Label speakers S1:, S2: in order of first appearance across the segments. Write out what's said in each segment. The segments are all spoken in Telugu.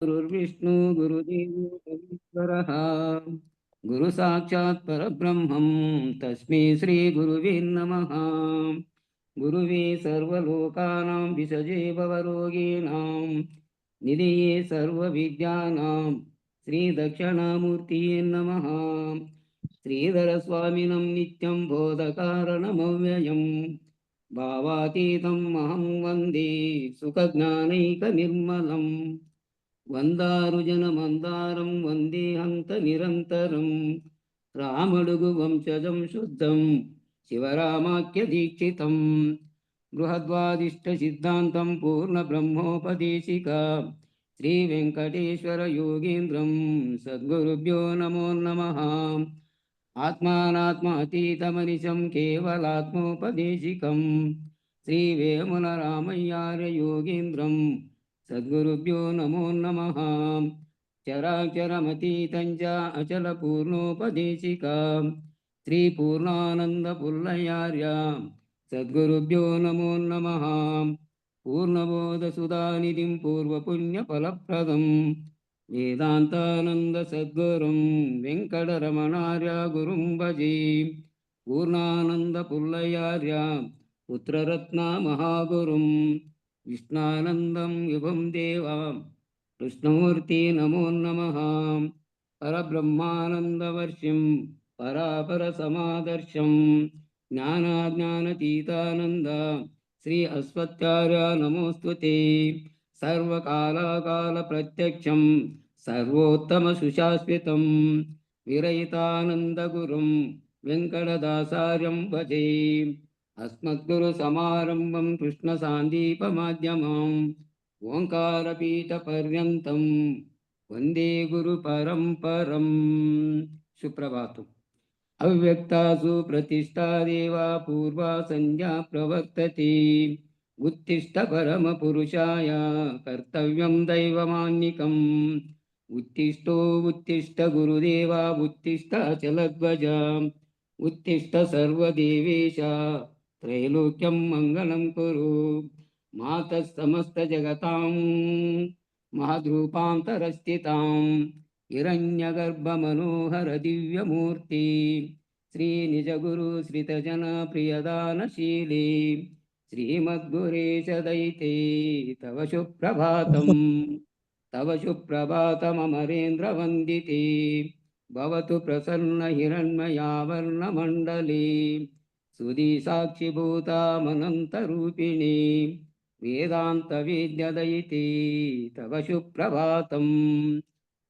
S1: गुरुर्विष्णु गुरुदेवो महेश्वरः गुरु साक्षात् परब्रह्मं तस्मै श्री गुरुवे नमः। गुरुवे सर्वलोकानां विषजे भवरोगिणां निधये सर्वविद्यानां श्रीदक्षिणामूर्तये नमः। श्रीधरस्वामिनं नित्यं बोधकारणमव्ययम् भावातीतं महं वन्दे सुखज्ञानैकनिर्मलम्। వందారుజనమందారం వందే హంత నిరంతరం రామడుగు వంశజం శుద్ధం శివరామాఖ్య దీక్షితం బృహద్వాదిష్ట సిద్ధాంతం పూర్ణ బ్రహ్మోపదేశిక శ్రీ వెంకటేశ్వర యోగీంద్రం సద్గురుభ్యో నమో నమః. ఆత్మానాత్మాతీతమనిశం కేవలాత్మోపదేశికం శ్రీ వేముల రామయ్యార్య యోగీంద్రం సద్గురుభ్యో నమో నమః. చరాచరమతీతం చ అచల పూర్ణోపదేశిక శ్రీ పూర్ణానంద పుల్లయార్య సద్గురుభ్యో నమో నమః. పూర్ణబోధ సుధానిధిం పూర్వపుణ్య ఫలప్రదం వేదాంతానంద సద్గురుం వెంకటరమణార్య గురుం భజే. పూర్ణానంద పుల్లయార్య పుత్రరత్న మహాగురుం విష్ణానందం యువం దేవా కృష్ణమూర్తి నమో నమః. పరబ్రహ్మానందవర్షం పరాపర సమాదర్శం జ్ఞానాజ్ఞానతీతానంద శ్రీ అశ్వత్థార్య నమోస్తుతే. సర్వకాలాకాల ప్రత్యక్షం సర్వోత్తమ సుశాశ్వతం విరహితానంద గురుం వెంకటదాసార్యం భజే. అస్మద్గురు సమారంభం కృష్ణ సాందీపమాధ్యమం ఓంకారపీఠ పర్యంతం వందే గురు పరంపరం. సుప్రభాతం. అవ్యక్తాసు ప్రతిష్టా దేవా పూర్వా సంధ్యా ప్రవర్తతే. ఉత్తిష్ట పరమ పురుషాయ కర్తవ్యం దైవమాన్నికం. ఉత్తిష్టో ఉత్తిష్ట గురుదేవా ఉత్తిష్ట అచలధ్వజ. ఉత్తిష్ట సర్వదేవేశ త్రైలోక్యం మంగళం కురు. మాతః సమస్త జగతాం మహద్రూపాంతరస్థితాం హిరణ్యగర్భ మనోహర దివ్యమూర్తి శ్రీ నిజగురు శ్రితజన ప్రియదానశీలి శ్రీమద్గురేశ దయితే తవ సుప్రభాతం. తవ సుప్రభాతమరేంద్ర వందితే భవతు ప్రసన్న హిరణ్మయావర్ణమండలే సుధీ సాక్షిభూతామనంతరూపిణి వేదాంత విద్యదయితే తవ సుప్రభాతం.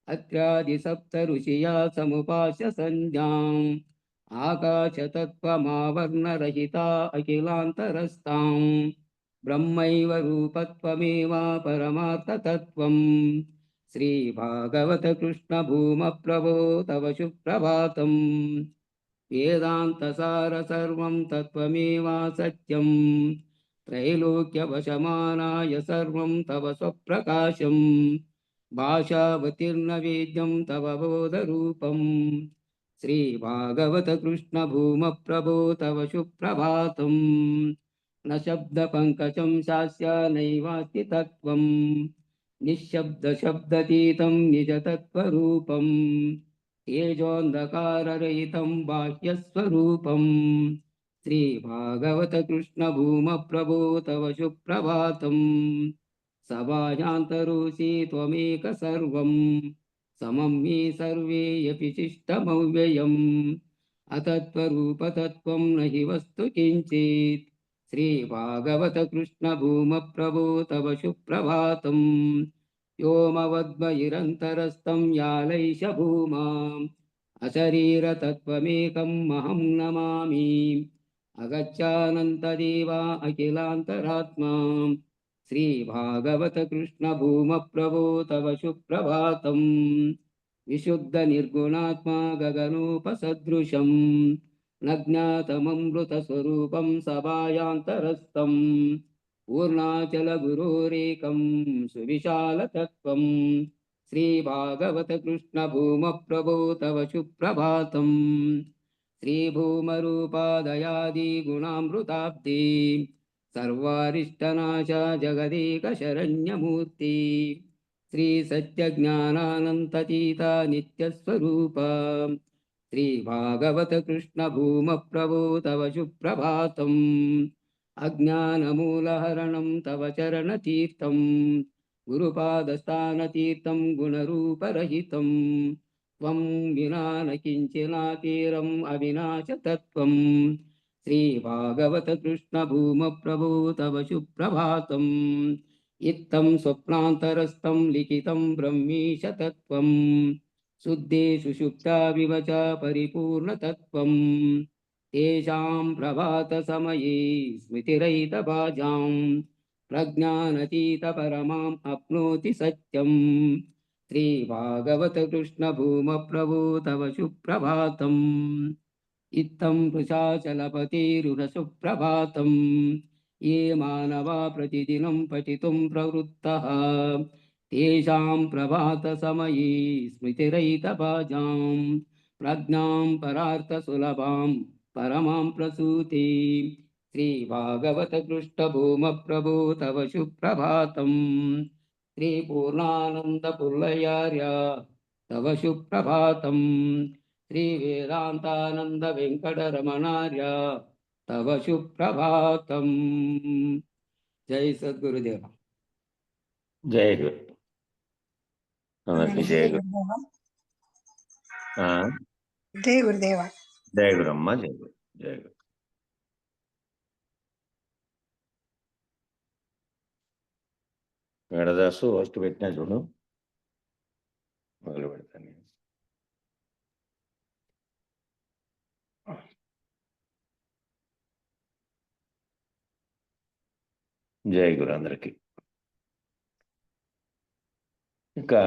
S1: అత్రాది సప్త ఋషియా సముపాస్య సంధ్యాం ఆకాశతత్వమావర్ణరహితా అఖిలాంతరస్తాం బ్రహ్మైవ రూపత్వమేవా పరమార్థతత్వం. శ్రీ భాగవత కృష్ణ భూమ ప్రభో తవ సుప్రభాతం. వేదాంతసార సర్వం తత్వమేవా సత్యం త్రైలోక్యవశమానాయ సర్వం తవ స్వప్రకాశం. భాషావతీర్ణ వేద్యం తవ బోధరూపం. శ్రీ భాగవత కృష్ణ భూమ ప్రభో తవ సుప్రభాతం. న శబ్ద పంకజం శాస్య నైవాస్తి తత్వం నిశ్శబ్ద శబ్దతీతం నిజతత్వరూపం. తేజోంధకారరహితం బాహ్యస్వరూపం. శ్రీ భాగవత కృష్ణ భూమ ప్రభో తవ సుప్రభాతం. సభాయాంతరోసి త్వమేక సర్వం సమం మే సర్వేయపి శిష్టమవ్యయం. అతత్వరూపతత్వం నహి వస్తు కించిత్. శ్రీ భాగవత కృష్ణ భూమ ప్రభో తవ సుప్రభాతం. వ్యోమవద్మయిరంతరస్థం యాలైష భూమా అశరీరతత్వమేకం మహం నమామి. అగచ్చానంతదేవా అఖిలాంతరాత్మా. శ్రీ భాగవత కృష్ణ భూమ ప్రభో తవ సుప్రభాతం. విశుద్ధ నిర్గుణాత్మా గగనోపసదృశం నజ్ఞాతమమృత స్వరూపం సభాయాంతరస్థం పూర్ణాచల గురోరేకం సువిశాలతత్వం. శ్రీ భాగవత కృష్ణ భూమ ప్రభో తవ సుప్రభాతం. శ్రీ భూమరూపాదయాది గుణామృతాబ్ది సర్వారిష్టనాశ జగదేక శరణ్యమూర్తి. శ్రీ సత్యజ్ఞానానంతతీత నిత్యస్వరూప శ్రీ భాగవత కృష్ణ భూమ ప్రభో తవ సుప్రభాతం అజ్ఞానమూలహరణం తవ చరణతీర్థం గురుపాదస్థానతీర్థం గుణరూపరహితం త్వం వినా న కించినాతీరం అవినాశతత్వం శ్రీ భాగవత కృష్ణ భూమ ప్రభో తవ సుప్రభాతం ఇత్తం స్వప్నాంతరస్థం లిఖితం బ్రహ్మీశతత్వం శుద్ధే సుషుప్తావివ చ పరిపూర్ణతత్వం తేషాం ప్రభాత సమయే స్మృతిరహితభాజాం ప్రజ్ఞానతీత పరమాం అప్నోతి సత్యం శ్రీ భాగవత కృష్ణ భూమ ప్రభో తవ సుప్రభాతం ఇత్తం వృషాచలపతిరుహ సుప్రభాతం ये मानवा प्रतिदिनं पठितुं प्रवृत्तः तेषां प्रभातसमये स्मृतिरहितभाजां प्रज्ञां परार्थसुलभां परमां प्रसूते श्रीभागवतकृष्णभूमप्रभो तव सुप्रभातं श्रीपूर्णानन्दपुल्लयार्य तव सुप्रभातं श्रीवेदान्तानन्दवेङ्कटरमणार्य तव सुप्रभातम। जय सद्गुरुदेव।
S2: जय गुरु। नमस्ते। जय गुरु।
S3: जय गुरुदेव।
S2: जय गुरम्मा। जय गुरु। जय गुरु। వేణదాసు ఫస్ట్ పెట్టినా చూడు, మొదలు పెడతాను. జై గురు అందరికి. ఇంకా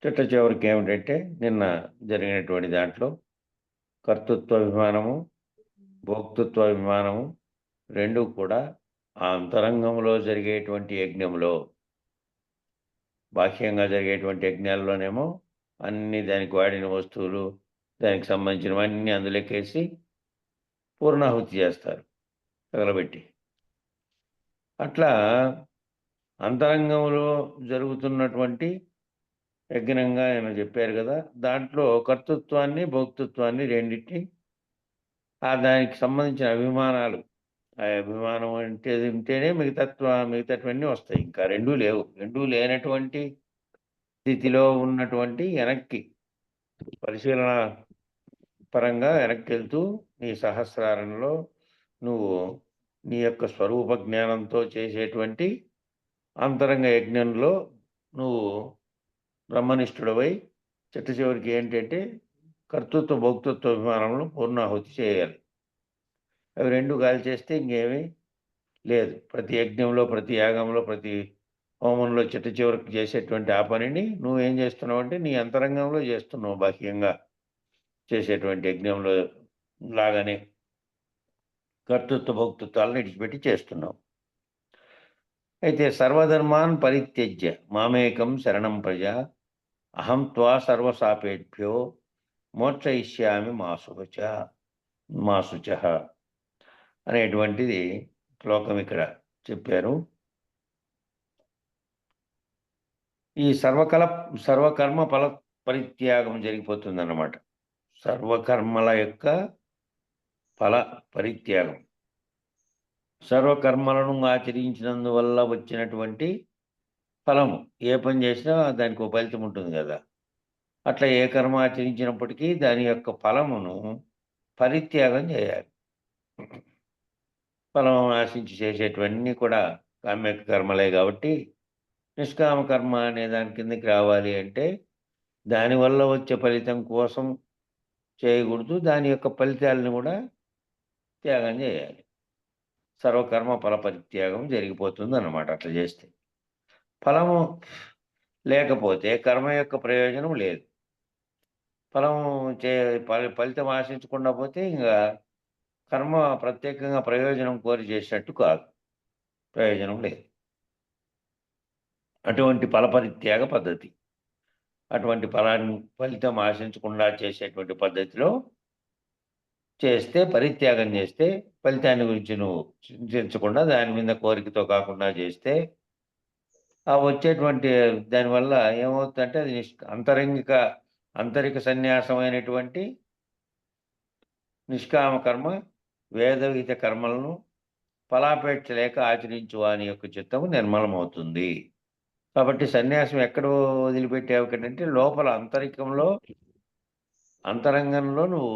S2: చిట్ట చివరికి ఏమిటంటే, నిన్న జరిగినటువంటి దాంట్లో కర్తృత్వ అభిమానము, భోక్తృత్వ అభిమానము రెండు కూడా ఆ అంతరంగంలో జరిగేటువంటి యజ్ఞంలో, బాహ్యంగా జరిగేటువంటి యజ్ఞాల్లోనేమో అన్ని దానికి వాడిన వస్తువులు, దానికి సంబంధించినవన్నీ అందులోకేసి పూర్ణాహుతి చేస్తారు తగలబెట్టి. అట్లా అంతరంగంలో జరుగుతున్నటువంటి యజ్ఞంగా ఆయన చెప్పారు కదా, దాంట్లో కర్తృత్వాన్ని భోక్తృత్వాన్ని రెండింటిని, దానికి సంబంధించిన అభిమానాలు, ఆ అభిమానం అంటే ఉంటేనే మిగతావన్నీ వస్తాయి. ఇంకా రెండూ లేవు. రెండూ లేనటువంటి స్థితిలో ఉన్నటువంటి వెనక్కి పరిశీలన పరంగా వెనక్కి వెళ్తూ నీ సహస్రారంలో నువ్వు నీ యొక్క స్వరూప జ్ఞానంతో చేసేటువంటి అంతరంగ యజ్ఞంలో నువ్వు బ్రహ్మనిష్ఠుడవై చిట్ట చివరికి ఏంటంటే కర్తృత్వ భోక్తృత్వ అభిమానంలో పూర్ణాహుతి చేయాలి. అవి రెండు గాలి చేస్తే ఇంకేమీ లేదు. ప్రతి యజ్ఞంలో, ప్రతి యాగంలో, ప్రతి హోమంలో చిట్ట చివరికి చేసేటువంటి ఆ పనిని నువ్వేం చేస్తున్నావు అంటే నీ అంతరంగంలో చేస్తున్నావు. బాహ్యంగా చేసేటువంటి యజ్ఞంలో లాగానే కర్తృత్వ భోక్తృత్వాలను విడిచిపెట్టి చేస్తున్నావు. అయితే సర్వధర్మాన్ పరిత్యజ్య మామేకం శరణం ప్రజ అహం త్వా సర్వసాపేభ్యో మోక్షయిష్యామి మాసుచ అనేటువంటిది శ్లోకం ఇక్కడ చెప్పారు. ఈ సర్వకర్మ ఫల పరిత్యాగం జరిగిపోతుందన్నమాట. సర్వకర్మల యొక్క ఫల పరిత్యాగం, సర్వకర్మలను ఆచరించినందువల్ల వచ్చినటువంటి ఫలము, ఏ పని చేసినా దానికి ఒక ఫలితం ఉంటుంది కదా. అట్లా ఏ కర్మ ఆచరించినప్పటికీ దాని యొక్క ఫలమును పరిత్యాగం చేయాలి. ఫలం ఆశించి చేసేటివన్నీ కూడా కామ్య కర్మలే కాబట్టి నిష్కామ కర్మ అనే దాని కిందకి రావాలి అంటే దానివల్ల వచ్చే ఫలితం కోసం చేయకూడదు, దాని యొక్క ఫలితాలను కూడా త్యాగం చేయాలి. సర్వకర్మ ఫల పరిత్యాగం జరిగిపోతుంది అన్నమాట. అట్లా చేస్తే ఫలము లేకపోతే కర్మ యొక్క ప్రయోజనం లేదు. ఫలితం ఆశించకుండా పోతే ఇంకా కర్మ ప్రత్యేకంగా ప్రయోజనం కోరి చేసినట్టు కాదు, ప్రయోజనం లేదు. అటువంటి ఫలపరిత్యాగ పద్ధతి, అటువంటి ఫలితం ఆశించకుండా చేసేటువంటి పద్ధతిలో చేస్తే, పరిత్యాగం చేస్తే, ఫలితాన్ని గురించి నువ్వు చింతించకుండా దాని మీద కోరికతో కాకుండా చేస్తే ఆ వచ్చేటువంటి దానివల్ల ఏమవుతుందంటే అది అంతరిక సన్యాసమైనటువంటి నిష్కామ కర్మ, వేదవిహిత కర్మలను ఫలాపేక్ష లేక ఆచరించు వాని యొక్క చిత్తము నిర్మలమవుతుంది. కాబట్టి సన్యాసం ఎక్కడ వదిలిపెట్టావు ఇక్కడంటే లోపల అంతరంగంలో నువ్వు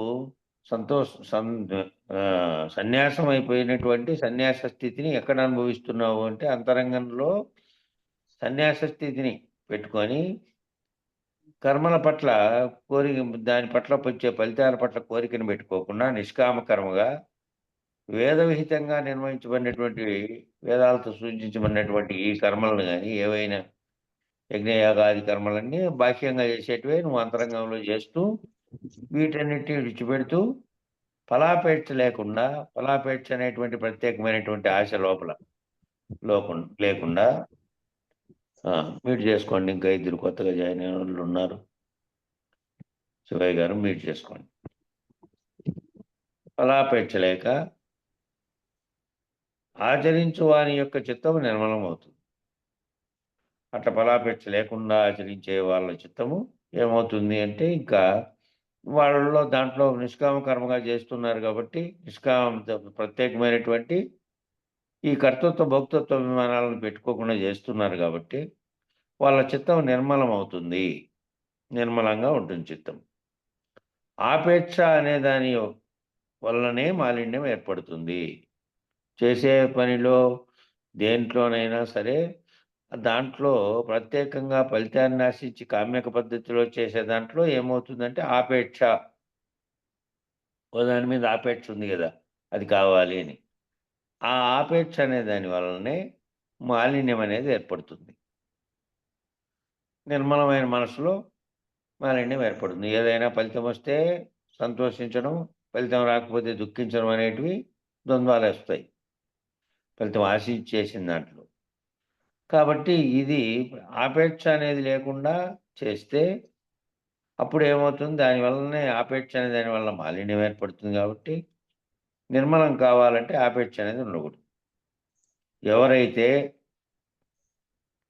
S2: సన్యాసం అయిపోయినటువంటి సన్యాస స్థితిని ఎక్కడ అనుభవిస్తున్నావు అంటే అంతరంగంలో సన్యాస స్థితిని పెట్టుకొని కర్మల పట్ల దాని పట్ల వచ్చే ఫలితాల పట్ల కోరికను పెట్టుకోకుండా నిష్కామ కర్మగా వేదవిహితంగా నిర్వహించబడినటువంటి వేదాలతో సూచించబడినటువంటి ఈ కర్మలను గాని ఏవైనా యజ్ఞయాగాది కర్మలన్నీ బాహ్యంగా చేసేటివే నువ్వు అంతరంగంలో చేస్తూ వీటన్నిటిని విడిచిపెడుతూ ఫలాపేక్ష అనేటువంటి ప్రత్యేకమైనటువంటి ఆశ లేకుండా మీట్ చేసుకోండి. ఇంకా ఇద్దరు కొత్తగా జాయిన్ అయిన వాళ్ళు ఉన్నారు. శివయ్య గారు మీట్ చేసుకోండి. ఫలాపేక్ష లేక ఆచరించు వాని యొక్క చిత్తము నిర్మలమవుతుంది. అట్లా ఫలాపేక్ష లేకుండా ఆచరించే వాళ్ళ చిత్తము ఏమవుతుంది అంటే ఇంకా వాళ్ళలో దాంట్లో నిష్కామ కర్మగా చేస్తున్నారు కాబట్టి ప్రత్యేకమైనటువంటి ఈ కర్తృత్వ భోక్తృత్వ విమానాలను పెట్టుకోకుండా చేస్తున్నారు కాబట్టి వాళ్ళ చిత్తం నిర్మలమవుతుంది. నిర్మలంగా ఉంటుంది చిత్తం. ఆపేక్ష అనే దాని వల్లనే మాలిన్యం ఏర్పడుతుంది. చేసే పనిలో దేంట్లోనైనా సరే దాంట్లో ప్రత్యేకంగా ఫలితాన్ని ఆశించి కామ్యక పద్ధతిలో చేసే దాంట్లో ఏమవుతుందంటే ఆపేక్ష, దాని మీద ఆపేక్ష ఉంది కదా, అది కావాలి అని. ఆ ఆపేక్ష అనే దాని వలనే మాలిన్యం అనేది ఏర్పడుతుంది. నిర్మలమైన మనసులో మాలిన్యం ఏర్పడుతుంది. ఏదైనా ఫలితం వస్తే సంతోషించడం, ఫలితం రాకపోతే దుఃఖించడం అనేటివి ద్వంద్వాలు వస్తాయి ఫలితం ఆశించి చేసిన దాంట్లో. కాబట్టి ఇది ఆపేక్ష అనేది లేకుండా చేస్తే అప్పుడు ఏమవుతుంది, దానివల్లనే ఆపేక్ష అనే దానివల్ల మాలిన్యం ఏర్పడుతుంది. కాబట్టి నిర్మలం కావాలంటే ఆపేక్ష అనేది ఉండకూడదు. ఎవరైతే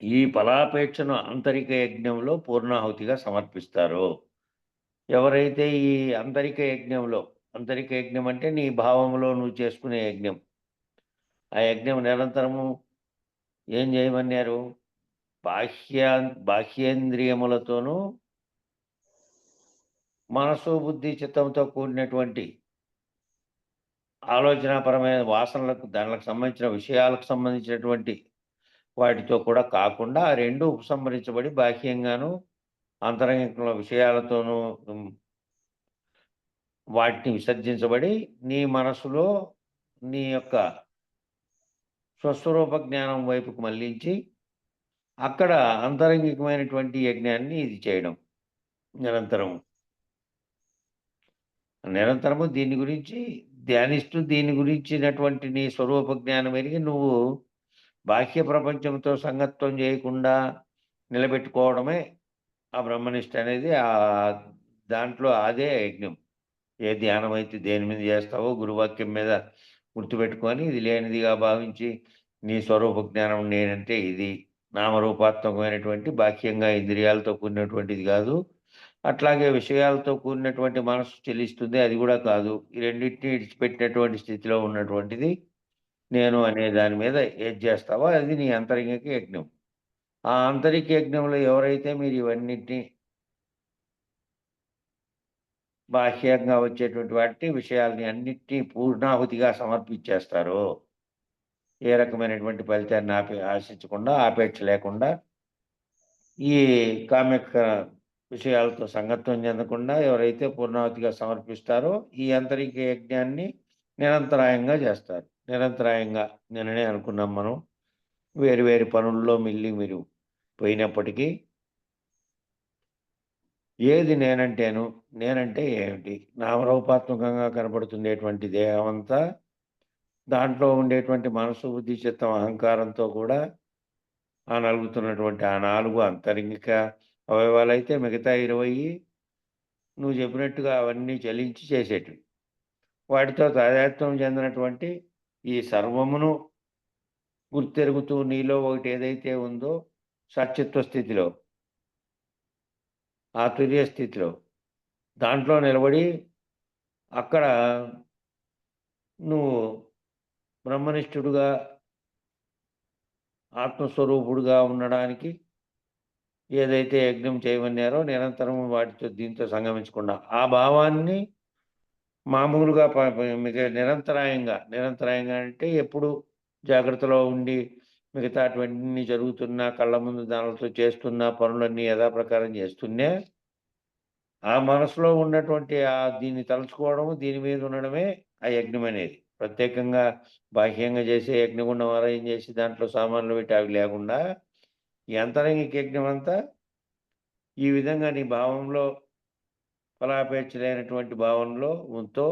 S2: ఈ ఫలాపేక్షను ఆంతరిక యజ్ఞంలో పూర్ణాహుతిగా సమర్పిస్తారో, ఎవరైతే ఈ ఆంతరిక యజ్ఞం అంటే నీ భావంలో నువ్వు చేసుకునే యజ్ఞం, ఆ యజ్ఞం నిరంతరము ఏం చేయమన్నారు, బాహ్యేంద్రియములతోనూ మనసు బుద్ధి చిత్తంతో కూడినటువంటి ఆలోచనాపరమైన వాసనలకు దానికి సంబంధించిన విషయాలకు సంబంధించినటువంటి వాటితో కూడా కాకుండా ఆ రెండు ఉపసంహరించబడి బాహ్యంగాను అంతరంగికంలో విషయాలతోనూ వాటిని విసర్జించబడి నీ మనసులో నీ యొక్క స్వస్వరూప జ్ఞానం వైపుకు మళ్లించి అక్కడ అంతరంగికమైనటువంటి యజ్ఞాన్ని ఇది చేయడం. నిరంతరము దీని గురించి ధ్యానిస్తూ దీని గురించినటువంటి నీ స్వరూప జ్ఞానం ఎరిగి నువ్వు బాహ్య ప్రపంచంతో సంగత్వం చేయకుండా నిలబెట్టుకోవడమే ఆ బ్రహ్మనిష్ట అనేది. దాంట్లో అదే యజ్ఞం. ఏ ధ్యానం అయితే దేని మీద చేస్తావో గురువాక్యం మీద గుర్తుపెట్టుకొని ఇది లేనిదిగా భావించి నీ స్వరూప జ్ఞానం నేనంటే ఇది నామరూపాత్మకమైనటువంటి బాహ్యంగా ఇంద్రియాలతో కూడినటువంటిది కాదు, అట్లాగే విషయాలతో కూడినటువంటి మనసు చెలిస్తుంది, అది కూడా కాదు. ఈ రెండింటిని విడిచిపెట్టినటువంటి స్థితిలో ఉన్నటువంటిది నేను అనే దాని మీద ఏది చేస్తావో అది నీ అంతరంగిక యజ్ఞం. ఆ ఆంతరిక యజ్ఞంలో ఎవరైతే మీరు ఇవన్నిటిని బాహ్యంగా వచ్చేటువంటి వాటిని విషయాల్ని అన్నిటినీ పూర్ణాహుతిగా సమర్పించేస్తారో, ఏ రకమైనటువంటి ఫలితాన్ని ఆశించకుండా ఆపేక్ష లేకుండా ఈ కామ్యక విషయాలతో సంగత్వం చెందకుండా ఎవరైతే పూర్ణాహుతిగా సమర్పిస్తారో ఈ ఆంతరిక యజ్ఞాన్ని నిరంతరాయంగా చేస్తారు. నిరంతరాయంగా నిన్ననే అనుకున్నాం మనం, వేరు వేరు పనుల్లో మీరు పోయినప్పటికీ ఏది నేనంటే ఏమిటి, నామరూపాత్మకంగా కనబడుతుండేటువంటి దేహమంతా దాంట్లో ఉండేటువంటి మనసు బుద్ధి చిత్తం అహంకారంతో కూడా ఆ నలుగుతున్నటువంటి ఆ 4 అంతరంగిక అవయవాలైతే మిగతా 20 నువ్వు చెప్పినట్టుగా అవన్నీ చలించి చేసేటివి. వాటితో తాదాత్మ్యం చెందినటువంటి ఈ సర్వమును గుర్తెరుగుతూ నీలో ఒకటి ఏదైతే ఉందో సచిత్వ స్థితిలో, ఆ తుర్య స్థితిలో దాంట్లో నిలబడి అక్కడ నువ్వు బ్రహ్మనిష్ఠుడుగా ఆత్మస్వరూపుడుగా ఉండడానికి ఏదైతే యజ్ఞం చేయమన్నారో నిరంతరం వాటితో దీంతో సంగమించకుండా ఆ భావాన్ని మామూలుగా మీకు నిరంతరాయంగా అంటే ఎప్పుడు జాగ్రత్తలో ఉండి మిగతావన్నీ జరుగుతున్నా కళ్ళ ముందు దానితో చేస్తున్న పనులన్నీ యథాప్రకారం చేస్తున్నే ఆ మనసులో ఉన్నటువంటి దీన్ని తలుచుకోవడం, దీని మీద ఉండడమే ఆ యజ్ఞం అనేది. ప్రత్యేకంగా బాహ్యంగా చేసే యజ్ఞగుండం అరేంజ్ చేసి దాంట్లో సామాన్లు పెట్టి అవి లేకుండా ఈ అంతరంగిక యజ్ఞం అంతా ఈ విధంగా నీ భావంలో ఫలాపేక్ష లేనటువంటి భావనలో ఉంటూ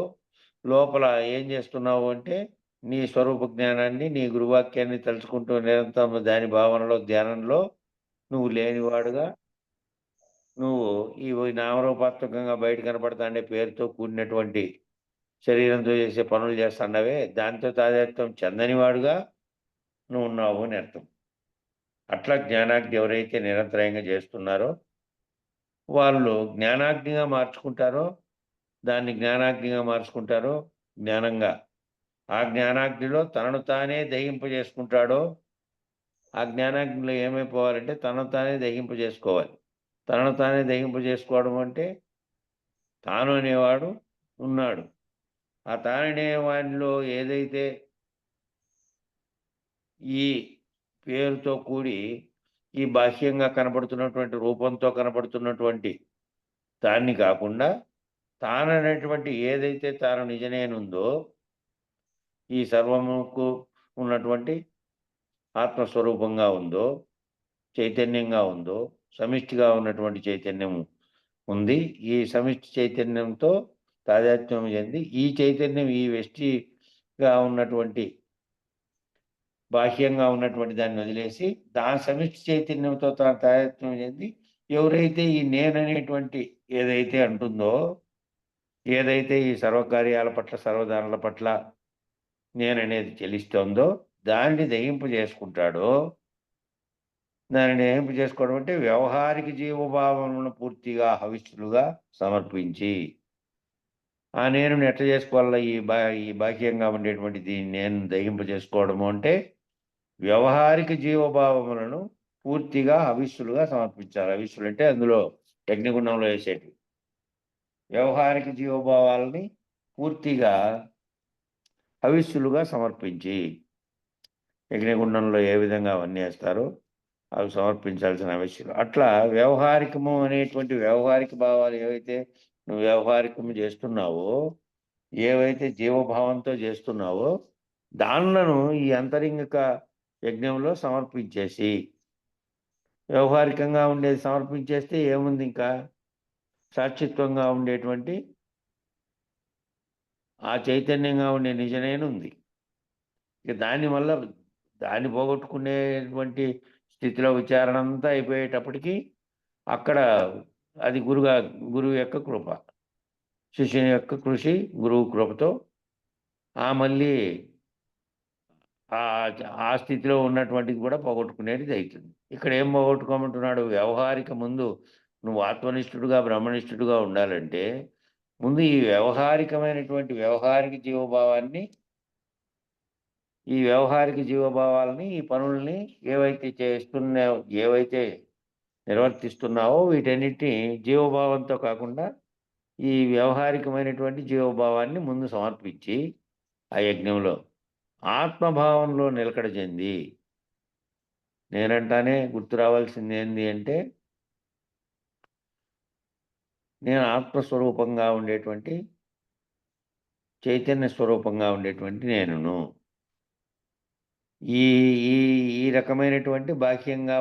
S2: లోపల ఏం చేస్తున్నావు అంటే నీ స్వరూప జ్ఞానాన్ని, నీ గురువాక్యాన్ని తలుచుకుంటూ నిరంతరం దాని భావనలో, ధ్యానంలో నువ్వు లేనివాడుగా నువ్వు ఈ నామరూపాత్మకంగా బయట కనపడతాండే పేరుతో కూడినటువంటి శరీరంతో చేసే పనులు చేస్తాండవే దాంతో తాదాత్మ్యం చెందనివాడుగా నువ్వు ఉన్నావు అని అర్థం. అట్లా జ్ఞానాగ్ని ఎవరైతే నిరంతరాయంగా చేస్తున్నారో వాళ్ళు జ్ఞానాగ్నిగా మార్చుకుంటారో, దాన్ని జ్ఞానాగ్నిగా మార్చుకుంటారో జ్ఞానంగా. ఆ జ్ఞానాగ్నిలో తనను తానే దహింపజేసుకుంటాడో, ఆ జ్ఞానాగ్నిలో ఏమైపోవాలంటే తనను తానే దహింపజేసుకోవాలి. తనను తానే దహింపజేసుకోవడం అంటే తాను అనేవాడు ఉన్నాడు. ఆ తాననే వాడిలో ఏదైతే ఈ పేరుతో కూడి ఈ బాహ్యంగా కనపడుతున్నటువంటి రూపంతో కనపడుతున్నటువంటి దాన్ని కాకుండా తాననేటువంటి ఏదైతే తాను నిజనేనుందో ఈ సర్వముకు ఉన్నటువంటి ఆత్మస్వరూపంగా ఉందో, చైతన్యంగా ఉందో, సమిష్టిగా ఉన్నటువంటి చైతన్యం ఉంది. ఈ సమిష్టి చైతన్యంతో తాదాత్మ్యం చెంది ఈ చైతన్యం ఈ వ్యష్టిగా ఉన్నటువంటి బాహ్యంగా ఉన్నటువంటి దాన్ని వదిలేసి సమిష్టి చైతన్యంతో తాదాత్మ్యం చెంది ఎవరైతే ఈ నేననేటువంటి ఏదైతే అంటుందో, ఏదైతే ఈ సర్వకార్యాల పట్ల, సర్వదానుల పట్ల నేననేది చెలిస్తోందో దాన్ని దహింపజేసుకుంటాడో, దాన్ని దహింపజేసుకోవడం అంటే వ్యవహారిక జీవభావములను పూర్తిగా హవిష్యులుగా సమర్పించి ఆ నేను ఎట్లా చేసుకోవాలా ఈ బాహ్యంగా ఉండేటువంటి దీన్ని నేను దహింపజేసుకోవడము అంటే వ్యవహారిక జీవభావములను పూర్తిగా హవిష్యులుగా సమర్పించాలి. హవిష్యులు అంటే అందులో యజ్ఞగుండంలో వేసేటివి. వ్యవహారిక జీవభావాలని పూర్తిగా హవిష్యులుగా సమర్పించి యజ్ఞగుండంలో ఏ విధంగా అవన్నీ వేస్తారో అవి సమర్పించాల్సిన హవిష్యులు. అట్లా వ్యవహారికము అనేటువంటి వ్యవహారిక భావాలు ఏవైతే నువ్వు వ్యవహారికము చేస్తున్నావో, ఏవైతే జీవభావంతో చేస్తున్నావో దానిలను ఈ అంతరింగిక యజ్ఞంలో సమర్పించేసి వ్యవహారికంగా ఉండేది సమర్పించేస్తే ఏముంది ఇంకా సాక్షిత్వంగా ఉండేటువంటి ఆ చైతన్యంగా ఉండే నిజనేనుంది. ఇక దానివల్ల దాన్ని పోగొట్టుకునేటువంటి స్థితిలో విచారణ అంతా అయిపోయేటప్పటికి అక్కడ అది గురువు యొక్క కృప, శిష్యుని యొక్క కృషి, గురువు కృపతో మళ్ళీ ఆ స్థితిలో ఉన్నటువంటిది కూడా పోగొట్టుకునేది అవుతుంది. ఇక్కడ ఏం పోగొట్టుకోమంటున్నాడు? వ్యవహారిక ముందు నువ్వు ఆత్మనిష్ఠుడుగా, బ్రహ్మనిష్ఠుడుగా ఉండాలంటే ముందు ఈ వ్యవహారికమైనటువంటి వ్యవహారిక జీవభావాన్ని, ఈ వ్యవహారిక జీవభావాలని, ఈ పనుల్ని ఏవైతే నిర్వర్తిస్తున్నావో వీటన్నిటిని జీవభావంతో కాకుండా ఈ వ్యవహారికమైనటువంటి జీవభావాన్ని ముందు సమర్పించి ఆ యజ్ఞంలో ఆత్మభావంలో నిలకడ చెంది నేనంటానే గుర్తు రావాల్సింది ఏంది అంటే నేను ఆత్మస్వరూపంగా ఉండేటువంటి చైతన్య స్వరూపంగా ఉండేటువంటి నేనును. ఈ ఈ ఈ రకమైనటువంటి బాహ్యంగా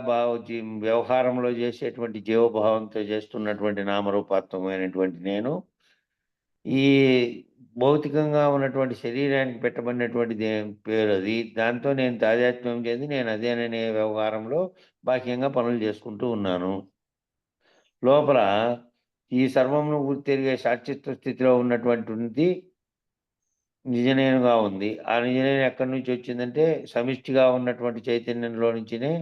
S2: వ్యవహారంలో చేసేటువంటి జీవభావంతో చేస్తున్నటువంటి నామరూపాత్మకమైనటువంటి నేను ఈ భౌతికంగా ఉన్నటువంటి శరీరానికి పెట్టబడినటువంటి పేరు అది. దాంతో నేను తాదాత్మ్యం చెంది నేను అదేననే వ్యవహారంలో బాహ్యంగా పనులు చేసుకుంటూ ఉన్నాను. లోపల ఈ సర్వమును గుర్తెరిగే సాక్షిత్వ స్థితిలో ఉన్నటువంటిది నిజనేనుగా ఉంది. ఆ నిజనేను ఎక్కడి నుంచి వచ్చిందంటే సమిష్టిగా ఉన్నటువంటి చైతన్యంలో నుంచినే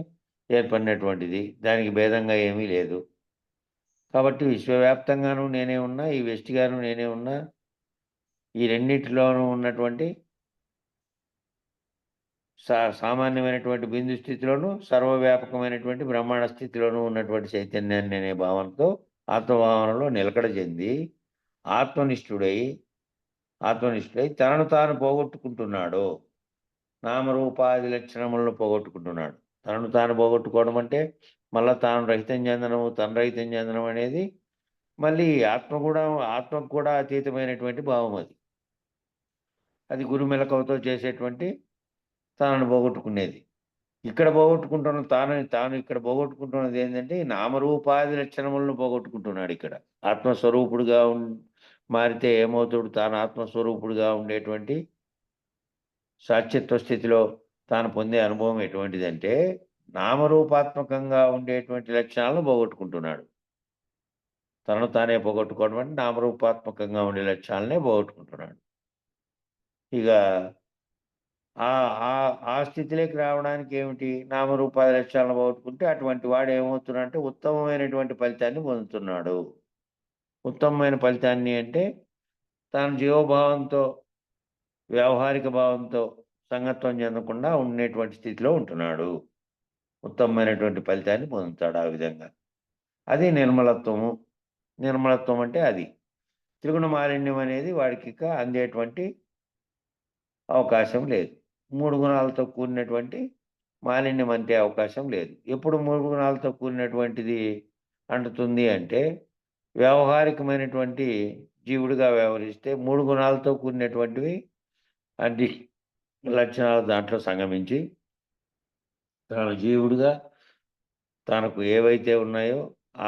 S2: ఏర్పడినటువంటిది. దానికి భేదంగా ఏమీ లేదు. కాబట్టి విశ్వవ్యాప్తంగాను నేనే ఉన్నా, ఈ వ్యష్టిగాను నేనే ఉన్నా. ఈ రెండిటిలోనూ ఉన్నటువంటి సామాన్యమైనటువంటి బిందు స్థితిలోను, సర్వవ్యాపకమైనటువంటి బ్రహ్మాండ స్థితిలోను ఉన్నటువంటి చైతన్యాన్ని అనే భావనతో ఆత్మభావనలో నిలకడ చెంది, ఆత్మనిష్ఠుడై తనను తాను పోగొట్టుకుంటున్నాడు. నామరూపాది లక్షణములను పోగొట్టుకుంటున్నాడు. తనను తాను పోగొట్టుకోవడం అంటే మళ్ళా తాను రహితం చెందడం, తను రహితం చెందడం అనేది మళ్ళీ ఆత్మకు కూడా అతీతమైనటువంటి భావం అది. అది గురుమెలకువతో చేసేటువంటి తనను పోగొట్టుకునేది. ఇక్కడ పోగొట్టుకుంటున్న తాను ఇక్కడ పోగొట్టుకుంటున్నది ఏంటంటే, నామరూపాది లక్షణములను పోగొట్టుకుంటున్నాడిక్కడ. ఆత్మస్వరూపుడుగా మారితే ఏమవుతాడు? తాను ఆత్మస్వరూపుడుగా ఉండేటువంటి సాక్షిత్వ స్థితిలో తాను పొందే అనుభవం ఎటువంటిదంటే, నామరూపాత్మకంగా ఉండేటువంటి లక్షణాలను పోగొట్టుకుంటున్నాడు. తనను తానే పోగొట్టుకోవడం అంటే నామరూపాత్మకంగా ఉండే లక్షణాలనే పోగొట్టుకుంటున్నాడు. ఇక ఆ ఆ ఆ స్థితిలోకి రావడానికి ఏమిటి? నామరూపాది లక్షణాలను పోగొట్టుకుంటే అటువంటి వాడు ఏమవుతున్నాడంటే ఉత్తమమైనటువంటి ఫలితాన్ని పొందుతున్నాడు. ఉత్తమమైన ఫలితాన్ని అంటే తాను జీవభావంతో, వ్యావహారిక భావంతో సంగత్వం చెందకుండా ఉండేటువంటి స్థితిలో ఉంటున్నాడు. ఉత్తమమైనటువంటి ఫలితాన్ని పొందుతాడు ఆ విధంగా. అది నిర్మలత్వము. నిర్మలత్వం అంటే అది. త్రిగుణ మాలిన్యం అనేది వాడికిక అందేటువంటి అవకాశం లేదు. 3 గుణాలతో కూడినటువంటి మాలిన్యం అంటే అవకాశం లేదు. ఎప్పుడు 3 గుణాలతో కూడినటువంటిది అంటుతుంది అంటే, వ్యావహారికమైనటువంటి జీవుడిగా వ్యవహరిస్తే 3 గుణాలతో కూడినటువంటివి అన్ని లక్షణాలు దాంట్లో సంగమించి, తాను జీవుడిగా తనకు ఏవైతే ఉన్నాయో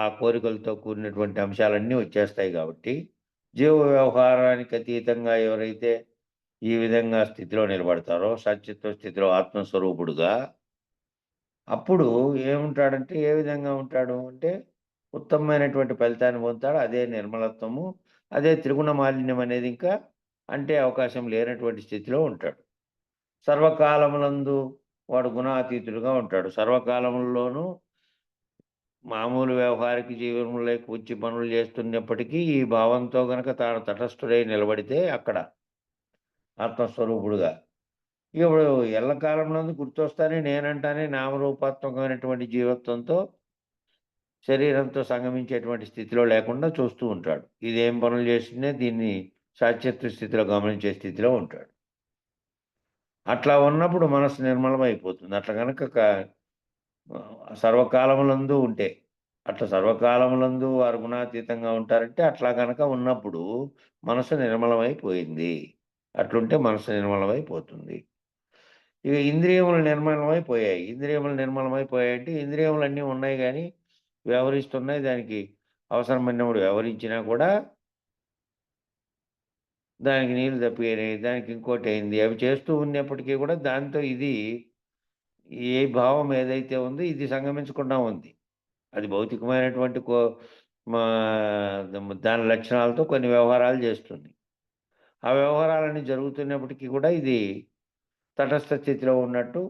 S2: ఆ కోరికలతో కూడినటువంటి అంశాలన్నీ వచ్చేస్తాయి కాబట్టి, జీవ వ్యవహారానికి అతీతంగా ఎవరైతే ఈ విధంగా స్థితిలో నిలబడతారో, సత్యత్వ స్థితిలో ఆత్మస్వరూపుడుగా, అప్పుడు ఏముంటాడంటే, ఏ విధంగా ఉంటాడు అంటే, ఉత్తమమైనటువంటి ఫలితాన్ని పొందుతాడు. అదే నిర్మలత్వము, అదే త్రిగుణ మాలిన్యం అనేది ఇంకా అంటే అవకాశం లేనటువంటి స్థితిలో ఉంటాడు. సర్వకాలములందు వాడు గుణాతీతుడుగా ఉంటాడు. సర్వకాలముల్లోనూ మామూలు వ్యవహారిక జీవనంలోకి వచ్చి పనులు చేస్తున్నప్పటికీ, ఈ భావంతో గనక తాను తటస్థుడై నిలబడితే అక్కడ ఆత్మస్వరూపుడుగా. ఇప్పుడు ఎల్లకాలమునందు గుర్తొస్తానే నేనంటానే నామరూపాత్మకమైనటువంటి జీవత్వంతో, శరీరంతో సంగమించేటువంటి స్థితిలో లేకుండా చూస్తూ ఉంటాడు. ఇదేం పనులు చేసిందే దీన్ని సాక్షిత్వ స్థితిలో గమనించే స్థితిలో ఉంటాడు. అట్లా ఉన్నప్పుడు మనసు నిర్మలమైపోతుంది. అట్లా గనక సర్వకాలములందు ఉంటే. అట్లా సర్వకాలములందు వారు గుణాతీతంగా ఉంటారంటే, అట్లా గనక ఉన్నప్పుడు మనసు నిర్మలమైపోయింది. అట్లుంటే మనసు నిర్మలమైపోతుంది. ఇక ఇంద్రియములు నిర్మలమైపోయాయి. ఇంద్రియములు నిర్మలమైపోయాయంటే, ఇంద్రియములన్నీ ఉన్నాయి గానీ, వ్యవహరిస్తున్నాయి. దానికి అవసరమైనప్పుడు వ్యవహరించినా కూడా, దానికి నీళ్లు తప్పినాయి, దానికి ఇంకోటయింది. అవి చేస్తూ ఉన్నప్పటికీ కూడా దాంతో ఇది ఏ భావం ఏదైతే ఉందో ఇది సంగమించకుండా ఉంది. అది భౌతికమైనటువంటి మా దాని లక్షణాలతో కొన్ని వ్యవహారాలు చేస్తుంది. ఆ వ్యవహారాలన్నీ జరుగుతున్నప్పటికీ కూడా ఇది తటస్థ స్థితిలో ఉన్నట్టు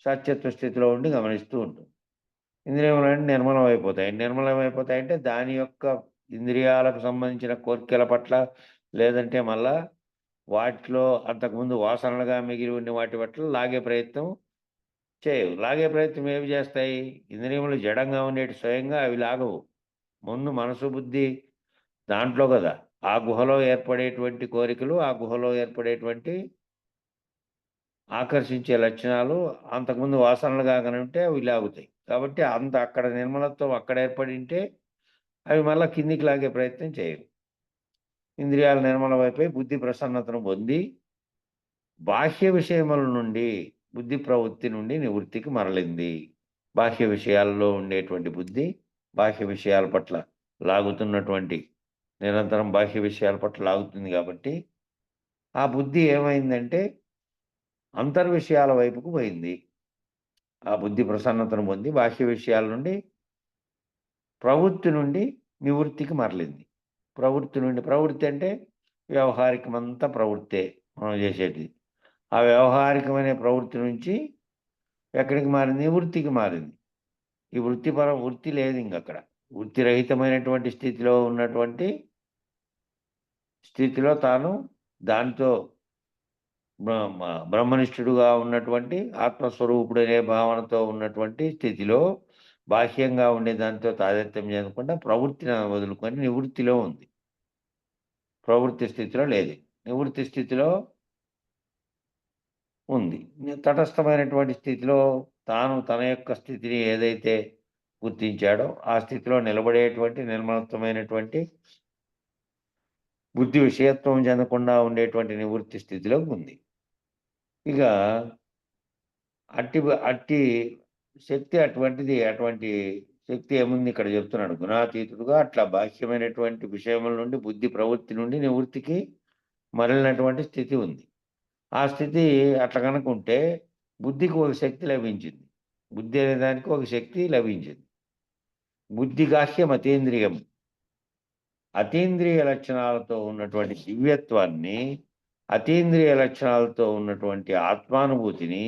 S2: సత్యత్వ స్థితిలో ఉండి గమనిస్తూ ఉంటుంది. ఇంద్రియములన్నీ నిర్మలమైపోతాయి. నిర్మలమైపోతాయంటే దాని యొక్క ఇంద్రియాలకు సంబంధించిన కోరికల పట్ల, లేదంటే మళ్ళా వాటిలో అంతకుముందు వాసనలుగా మిగిలి ఉన్న వాటి పట్ల లాగే ప్రయత్నం చేయవు. లాగే ప్రయత్నం ఏవి చేస్తాయి? ఇంద్రియములు జడంగా ఉండేటి స్వయంగా అవి లాగవు. ముందు మనసు, బుద్ధి దాంట్లో గదా! ఆ గుహలో ఏర్పడేటువంటి కోరికలు, ఆ గుహలో ఏర్పడేటువంటి ఆకర్షించే లక్షణాలు అంతకుముందు వాసనలుగా గనుంటే అవి లాగుతాయి. కాబట్టి అక్కడ నిర్మలత్వం అక్కడ ఏర్పడింటే అవి మళ్ళా కిందికి లాగే ప్రయత్నం చేయవు. ఇంద్రియాలు నిర్మలమైపోయి బుద్ధి ప్రసన్నతను పొంది, బాహ్య విషయముల నుండి బుద్ధి ప్రవృత్తి నుండి నివృత్తికి మరలింది. బాహ్య విషయాల్లో ఉండేటువంటి బుద్ధి, బాహ్య విషయాల పట్ల లాగుతున్నటువంటి నిరంతరం బాహ్య విషయాల పట్ల లాగుతుంది కాబట్టి, ఆ బుద్ధి ఏమైందంటే అంతర్విషయాల వైపుకు పోయింది. ఆ బుద్ధి ప్రసన్నతను పొంది బాహ్య విషయాల నుండి ప్రవృత్తి నుండి నివృత్తికి మరలింది. ప్రవృత్తి అంటే వ్యవహారికమంతా ప్రవృత్తే మనం చేసేటిది. ఆ వ్యవహారికమైన ప్రవృత్తి నుంచి ఎక్కడికి మారింది? నివృత్తికి మారింది. ఈ వృత్తి లేదు ఇంకక్కడ. వృత్తిరహితమైనటువంటి స్థితిలో తాను దానితో బ్రహ్మనిష్ఠుడుగా ఉన్నటువంటి ఆత్మస్వరూపుడనే భావనతో ఉన్నటువంటి స్థితిలో బాహ్యంగా ఉండే దానితో తాదాత్మ్యం చెందకుండా ప్రవృత్తిని వదులుకొని నివృత్తిలో ఉంది. ప్రవృత్తి స్థితిలో లేదు. నివృత్తి స్థితిలో ఉంది. తటస్థమైనటువంటి స్థితిలో తాను తన యొక్క స్థితిని ఏదైతే గుర్తించాడో ఆ స్థితిలో నిలబడేటువంటి నిర్మలత్వమైనటువంటి బుద్ధి విషయత్వం చెందకుండా ఉండేటువంటి నివృత్తి స్థితిలో ఉంది. ఇక అట్టి శక్తి అటువంటి శక్తి ఏముంది ఇక్కడ చెప్తున్నాడు. గుణాతీతుడుగా అట్లా బాహ్యమైనటువంటి విషయముల నుండి బుద్ధి ప్రవృత్తి నుండి నివృత్తికి మరలినటువంటి స్థితి ఉంది. ఆ స్థితి అట్లా కనుక ఉంటే బుద్ధికి ఒక శక్తి లభించింది. బుద్ధి అనే దానికి ఒక శక్తి లభించింది. బుద్ధి గాహ్యం అతీంద్రియం. అతీంద్రియ లక్షణాలతో ఉన్నటువంటి దివ్యత్వాన్ని, అతీంద్రియ లక్షణాలతో ఉన్నటువంటి ఆత్మానుభూతిని,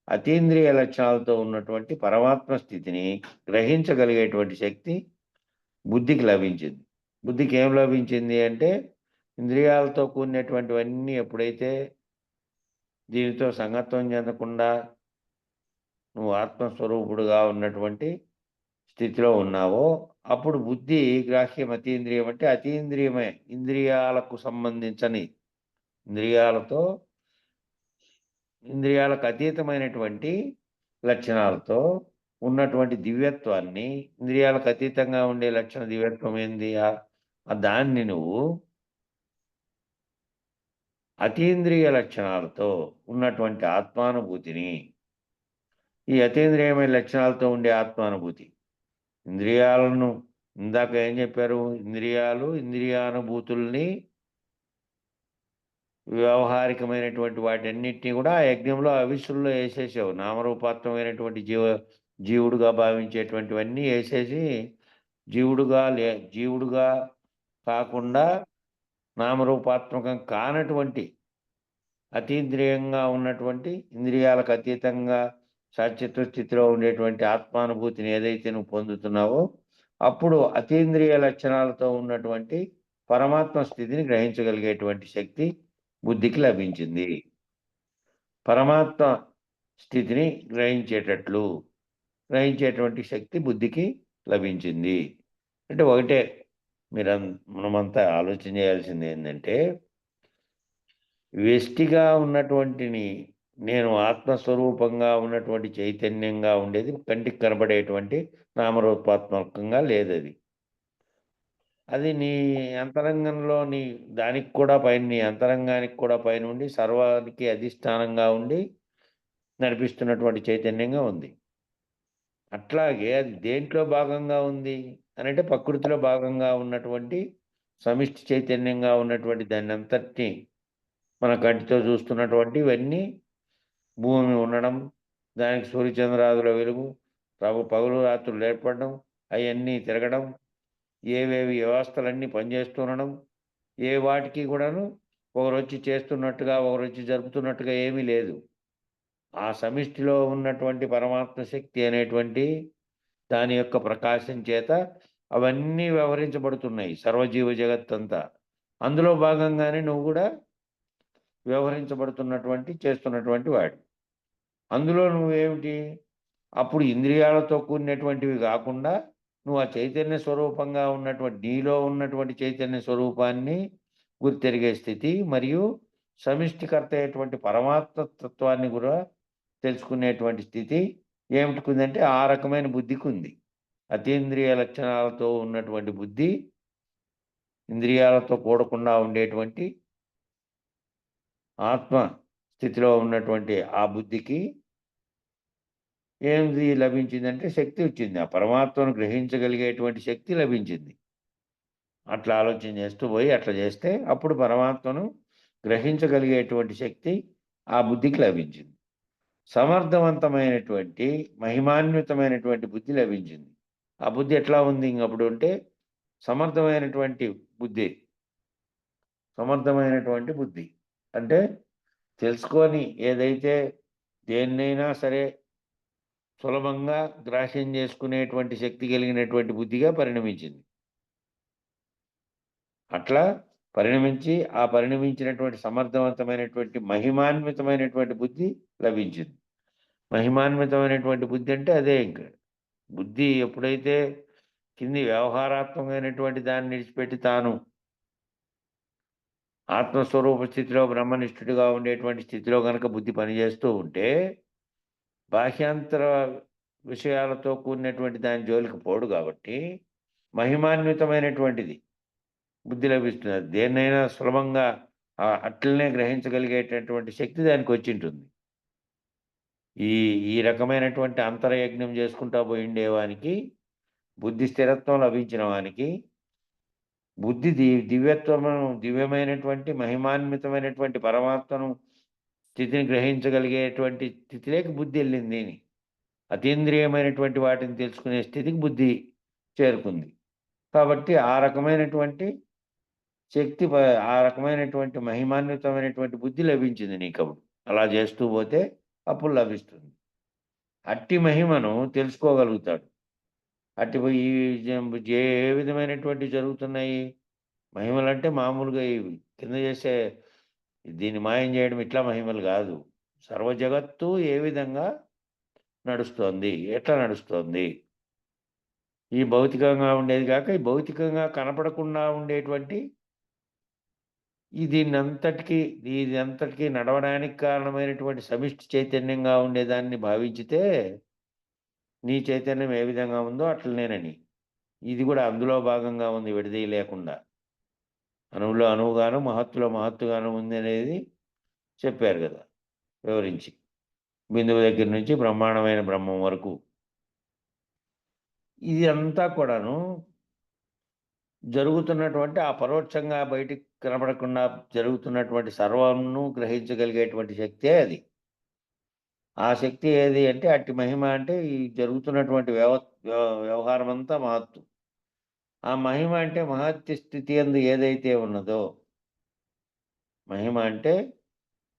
S2: అతీంద్రియ లక్షణాలతో ఉన్నటువంటి పరమాత్మ స్థితిని గ్రహించగలిగేటువంటి శక్తి బుద్ధికి లభించింది. బుద్ధికి ఏం లభించింది అంటే ఇంద్రియాలతో కూడినటువంటివన్నీ ఎప్పుడైతే దీనితో సంగత్వం చెందకుండా నువ్వు ఆత్మస్వరూపుడుగా ఉన్నటువంటి స్థితిలో ఉన్నావో అప్పుడు బుద్ధి గ్రాహ్యం అతీంద్రియం అంటే అతీంద్రియమే, ఇంద్రియాలకు సంబంధించని ఇంద్రియాలకు అతీతమైనటువంటి లక్షణాలతో ఉన్నటువంటి దివ్యత్వాన్ని, ఇంద్రియాలకు అతీతంగా ఉండే దివ్యత్వం ఏంది? దాన్ని నువ్వు అతీంద్రియ లక్షణాలతో ఉన్నటువంటి ఆత్మానుభూతిని, ఈ అతీంద్రియమైన లక్షణాలతో ఉండే ఆత్మానుభూతి, ఇంద్రియాలను ఇందాక ఏం చెప్పారు? ఇంద్రియానుభూతుల్ని వ్యవహారికమైనటువంటి వాటన్నిటినీ కూడా ఆ యజ్ఞంలో అవిస్సుల్లో వేసేసావు. నామరూపాత్మకమైనటువంటి జీవుడుగా భావించేటువంటివన్నీ వేసేసి జీవుడుగా కాకుండా నామరూపాత్మకం కానటువంటి అతీంద్రియంగా ఉన్నటువంటి ఇంద్రియాలకు అతీతంగా సచిత్వ స్థితిలో ఉండేటువంటి ఆత్మానుభూతిని ఏదైతే నువ్వు పొందుతున్నావో అప్పుడు అతీంద్రియ లక్షణాలతో ఉన్నటువంటి పరమాత్మ స్థితిని గ్రహించగలిగేటువంటి శక్తి బుద్ధికి లభించింది. పరమాత్మ స్థితిని గ్రహించేటువంటి శక్తి బుద్ధికి లభించింది. అంటే ఒకటే మనమంతా ఆలోచన చేయాల్సింది ఏంటంటే వ్యష్టిగా ఉన్నటువంటిని నేను ఆత్మస్వరూపంగా ఉన్నటువంటి చైతన్యంగా ఉండేది కంటికి కనబడేటువంటి నామరూపాత్మకంగా లేదది. అది నీ అంతరంగంలో దానికి కూడా పైన నీ అంతరంగానికి కూడా పైన ఉండి సర్వానికి అధిష్టానంగా ఉండి నడిపిస్తున్నటువంటి చైతన్యంగా ఉంది. అట్లాగే అది దేంట్లో భాగంగా ఉంది అని అంటే ప్రకృతిలో భాగంగా ఉన్నటువంటి సమిష్టి చైతన్యంగా ఉన్నటువంటి దాన్ని అంతటినీ మన కంటితో చూస్తున్నటువంటి ఇవన్నీ భూమి ఉండడం, దానికి సూర్యచంద్రాదుల వెలుగు, పగులు రాత్రులు ఏర్పడడం, అవన్నీ తిరగడం, ఏవేవి వ్యవస్థలన్నీ పనిచేస్తుండడం, ఏ వాటికి కూడాను ఒకరు వచ్చి చేస్తున్నట్టుగా ఒకరు వచ్చి జరుపుతున్నట్టుగా ఏమీ లేదు. ఆ సమిష్టిలో ఉన్నటువంటి పరమాత్మ శక్తి అనేటువంటి దాని యొక్క ప్రకాశం చేత అవన్నీ వ్యవహరించబడుతున్నాయి సర్వజీవ జగత్తంతా. అందులో భాగంగానే నువ్వు కూడా చేస్తున్నటువంటి వాడు. అందులో నువ్వేమిటి? అప్పుడు ఇంద్రియాలతో కూడినటువంటివి కాకుండా నువ్వు ఆ చైతన్య స్వరూపంగా ఉన్నటువంటి నీలో ఉన్నటువంటి చైతన్య స్వరూపాన్ని గుర్తెరిగే స్థితి మరియు సమిష్టికర్త అయ్యేటువంటి పరమాత్మ తత్వాన్ని కూడా తెలుసుకునేటువంటి స్థితి ఏమిటికుందంటే ఆ రకమైన బుద్ధికి ఉంది. అతీంద్రియ లక్షణాలతో ఉన్నటువంటి బుద్ధి, ఇంద్రియాలతో కూడకుండా ఉండేటువంటి ఆత్మ స్థితిలో ఉన్నటువంటి ఆ బుద్ధికి ఏంది లభించిందంటే శక్తి వచ్చింది. ఆ పరమాత్మను గ్రహించగలిగేటువంటి శక్తి లభించింది. అట్లా ఆలోచన చేస్తూ పోయి అట్లా చేస్తే అప్పుడు పరమాత్మను గ్రహించగలిగేటువంటి శక్తి ఆ బుద్ధికి లభించింది. సమర్థవంతమైనటువంటి మహిమాన్వితమైనటువంటి బుద్ధి లభించింది. ఆ బుద్ధి ఎట్లా ఉంది ఇంకప్పుడు అంటే సమర్థమైనటువంటి బుద్ధి అంటే తెలుసుకొని ఏదైతే దేన్నైనా సరే సులభంగా గ్రాహ్యం చేసుకునేటువంటి శక్తి కలిగినటువంటి బుద్ధిగా పరిణమించింది. అట్లా పరిణమించి, ఆ పరిణమించినటువంటి సమర్థవంతమైనటువంటి మహిమాన్వితమైనటువంటి బుద్ధి లభించింది. మహిమాన్వితమైనటువంటి బుద్ధి అంటే అదే ఇంక. బుద్ధి ఎప్పుడైతే కింది వ్యవహారాత్మకమైనటువంటి దాన్ని విడిచిపెట్టి తాను ఆత్మస్వరూప స్థితిలో బ్రహ్మనిష్ఠుడిగా ఉండేటువంటి స్థితిలో గనక బుద్ధి పనిచేస్తూ ఉంటే, బాహ్యాంతర విషయాలతో కూడినటువంటి దాని జోలికి పోడు కాబట్టి, మహిమాన్వితమైనటువంటిది బుద్ధి లభిస్తుంది. అది దేన్నైనా సులభంగా అట్లనే గ్రహించగలిగేటటువంటి శక్తి దానికొచ్చింటుంది. ఈ ఈ రకమైనటువంటి అంతరయజ్ఞం చేసుకుంటా పోయిండేవానికి, బుద్ధి స్థిరత్వం లభించిన వానికి, బుద్ధి దివ్యత్వమును దివ్యమైనటువంటి మహిమాన్వితమైనటువంటి పరమాత్మను స్థితిని గ్రహించగలిగేటువంటి స్థితిలోకి బుద్ధి వెళ్ళింది. అతీంద్రియమైనటువంటి వాటిని తెలుసుకునే స్థితికి బుద్ధి చేరుకుంది. కాబట్టి ఆ రకమైనటువంటి శక్తి ఆ రకమైనటువంటి మహిమాన్వితమైనటువంటి బుద్ధి లభించింది నీకప్పుడు. అలా చేస్తూ పోతే అప్పుడు లభిస్తుంది. అట్టి మహిమను తెలుసుకోగలుగుతాడు. అట్టి ఈ ఏ విధమైనటువంటి జరుగుతున్నాయి మహిమలంటే మామూలుగా ఇవి కింద చేసే దీన్ని మాయం చేయడం ఇట్లా మహిమలు కాదు. సర్వ జగత్తు ఏ విధంగా నడుస్తోంది, ఎట్లా నడుస్తోంది, ఈ భౌతికంగా ఉండేది కాక ఈ భౌతికంగా కనపడకుండా ఉండేటువంటి ఇది అంతటికీ నడవడానికి కారణమైనటువంటి సమిష్టి చైతన్యంగా ఉండేదాన్ని భావించితే నీ చైతన్యం ఏ విధంగా ఉందో అట్లనేనని. ఇది కూడా అందులో భాగంగా ఉంది విడదీయ లేకుండా. అణువులో అణువుగాను, మహత్తులో మహత్తుగాను ఉంది అనేది చెప్పారు కదా వివరించి. బిందువు దగ్గర నుంచి బ్రహ్మాండమైన బ్రహ్మం వరకు. ఇది అంతా కూడాను జరుగుతున్నటువంటి ఆ పరోక్షంగా బయటికి కనపడకుండా జరుగుతున్నటువంటి సర్వమును గ్రహించగలిగేటువంటి శక్తే అది. ఆ శక్తి ఏది అంటే అట్టి మహిమ అంటే ఈ జరుగుతున్నటువంటి వ్యవహారం అంతా మహత్తు. ఆ మహిమ అంటే మహత్య స్థితి యందు ఏదైతే ఉన్నదో, మహిమ అంటే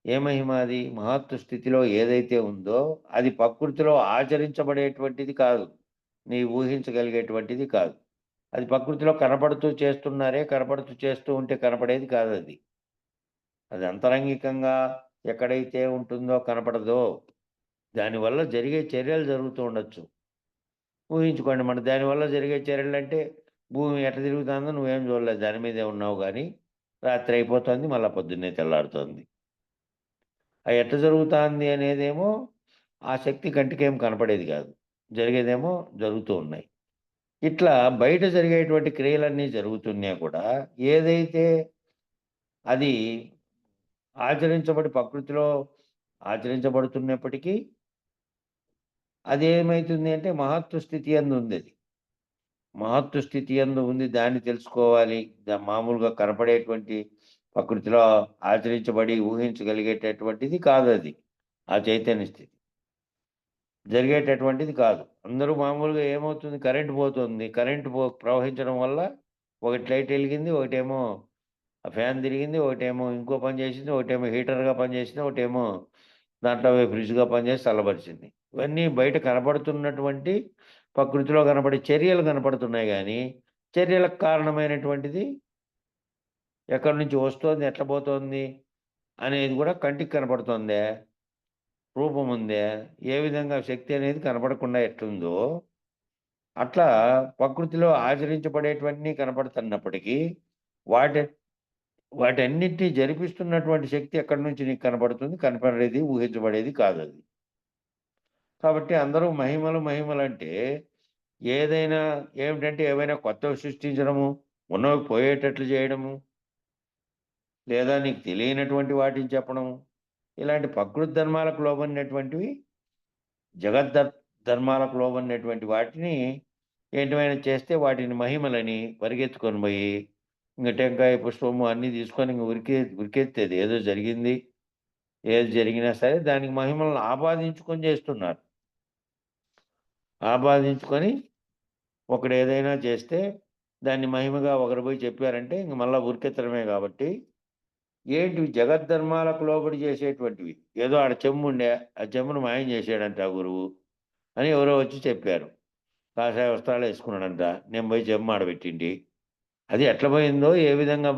S2: ఏ మహిమ అది? మహత్తు స్థితిలో ఏదైతే ఉందో అది ప్రకృతిలో ఆచరించబడేటువంటిది కాదు. నీవు ఊహించగలిగేటువంటిది కాదు. అది ప్రకృతిలో కనపడుతూ చేస్తున్నారే, కనపడుతూ చేస్తూ ఉంటే కనపడేది కాదది. అది అంతరంగికంగా ఎక్కడైతే ఉంటుందో కనపడదో, దానివల్ల జరిగే చర్యలు జరుగుతూ ఉండొచ్చు. ఊహించుకోండి మన దానివల్ల జరిగే చర్యలంటే, భూమి ఎట్ట తిరుగుతుందో నువ్వేం చూడలేదు. దాని మీదే ఉన్నావు గానీ, రాత్రి అయిపోతుంది, మళ్ళా పొద్దున్నే తెల్లారుతోంది. అది ఎట్ట జరుగుతాంది అనేదేమో ఆ శక్తి కంటికేం కనపడేది కాదు. జరిగేదేమో జరుగుతూ ఉన్నాయి. ఇట్లా బయట జరిగేటువంటి క్రియలన్నీ జరుగుతున్నా కూడా ఏదైతే అది ప్రకృతిలో ఆచరించబడుతున్నప్పటికీ అదేమైతుంది అంటే మహత్తు స్థితి యందు ఉందది. మహత్తు స్థితి యందు ఉంది. దాన్ని తెలుసుకోవాలి. మామూలుగా కనపడేటువంటి ప్రకృతిలో ఆచరించబడి ఊహించగలిగేటటువంటిది కాదది. ఆ చైతన్య స్థితి. జరిగేటటువంటిది కాదు. అందరూ మామూలుగా ఏమవుతుంది కరెంట్ పోతుంది. ప్రవహించడం వల్ల ఒకటి లైట్ ఎలిగింది. ఒకటేమో ఆ ఫ్యాన్ తిరిగింది. ఒకటేమో ఇంకో పని చేసింది. ఒకటేమో హీటర్‌గా పనిచేసింది. ఒకటేమో దాంట్లో ఫ్రిడ్జ్‌గా పనిచేసి చల్లబరిచింది. ఇవన్నీ బయట కనపడుతున్నటువంటి ప్రకృతిలో కనపడే చర్యలు కనపడుతున్నాయి గానీ, చర్యలకు కారణమైనటువంటిది ఎక్కడి నుంచి వస్తోంది, ఎట్లా పోతోంది అనేది కూడా కంటికి కనపడుతోందా? రూపముందా? ఏ విధంగా శక్తి అనేది కనపడకుండా ఎట్లుందో, అట్లా ప్రకృతిలో ఆచరించబడేటివన్నీ కనపడుతున్నప్పటికీ, వాటి వాటన్నిటిని జరిపిస్తున్నటువంటి శక్తి ఎక్కడి నుంచి నీకు కనపడుతుంది? కనపడేది, ఊహించబడేది కాదది. కాబట్టి అందరూ మహిమలంటే ఏదైనా ఏమిటంటే ఏవైనా కొత్తవి సృష్టించడము, ఉన్నవి పోయేటట్లు చేయడము, లేదా నీకు తెలియనటువంటి వాటిని చెప్పడము, ఇలాంటి ప్రకృతి ధర్మాలకు లోబడినటువంటివి ధర్మాలకు లోబడినటువంటి వాటిని ఏంటివైనా చేస్తే వాటిని మహిమలని పరిగెత్తుకొని పోయి ఇంక టెంకాయ, పుష్పము అన్నీ తీసుకొని ఇంక ఉరికెత్తేది. ఏదో జరిగింది. ఏది జరిగినా సరే దానికి మహిమలను ఆపాదించుకొని చేస్తున్నారు. ఆపాదించుకొని ఒకడేదైనా చేస్తే దాన్ని మహిమగా ఒకరు పోయి చెప్పారంటే ఇంక మళ్ళా ఉరికెత్తడమే కాబట్టి ఏంటివి జగద్ధర్మాలకు లోబడి చేసేటువంటివి. ఏదో ఆడ చెంబుండే, ఆ చెంబును మాయం చేసాడంట ఆ గురువు. అని ఎవరో వచ్చి చెప్పారు. కాషాయ వస్త్రాలు వేసుకున్నాడంట. నేను పోయి జెబ పెట్టింటి. అది ఎట్లా పోయిందో, ఏ విధంగా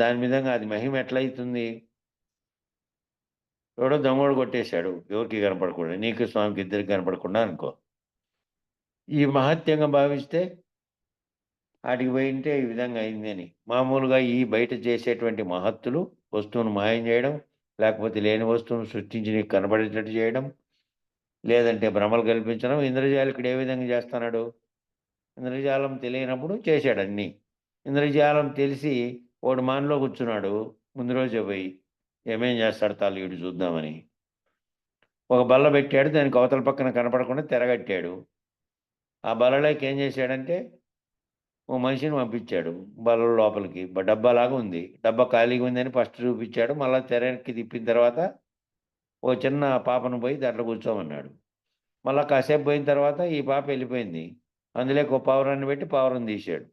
S2: దాని విధంగా అది మహిమ ఎట్లయితుంది? ఎవడో దొంగోడు కొట్టేశాడు. ఎవరికీ కనపడకుండా. నీకు స్వామికి ఇద్దరికి కనపడకుండా అనుకో. ఈ మహత్యంగా భావిస్తే ఆటికి పోయింటే ఈ విధంగా అయిందని. మామూలుగా ఈ బయట చేసేటువంటి మహత్తులు వస్తువును మాయం చేయడం, లేకపోతే లేని వస్తువును సృష్టించి నీకు కనబడేటట్టు చేయడం, లేదంటే భ్రమలు కల్పించడం. ఇంద్రజాలికుడు ఏ విధంగా చేస్తున్నాడు? ఇంద్రజాలం తెలియనప్పుడు చేశాడన్నీ. ఇంద్రజాలం తెలిసి వాడు మాన్లో కూర్చున్నాడు. ముందు రోజే పోయి ఏమేం చేస్తాడు తాళీయుడు చూద్దామని. ఒక బల్ల పెట్టాడు. దానికి అవతల పక్కన కనపడకుండా తెరగట్టాడు. ఆ బల్లలోకి ఏం చేశాడంటే ఓ మనిషిని పంపించాడు బల్ల లోపలికి. డబ్బాలాగా ఉంది. డబ్బా ఖాళీగా ఉందని ఫస్ట్ చూపించాడు. మళ్ళా తెరకి తిప్పిన తర్వాత ఓ చిన్న పాపను పోయి దాంట్లో కూర్చోమన్నాడు. మళ్ళా కాసేపు పోయిన తర్వాత ఈ పాప వెళ్ళిపోయింది. అందులోకి ఒక పావురాన్ని పెట్టి పావురం తీశాడు.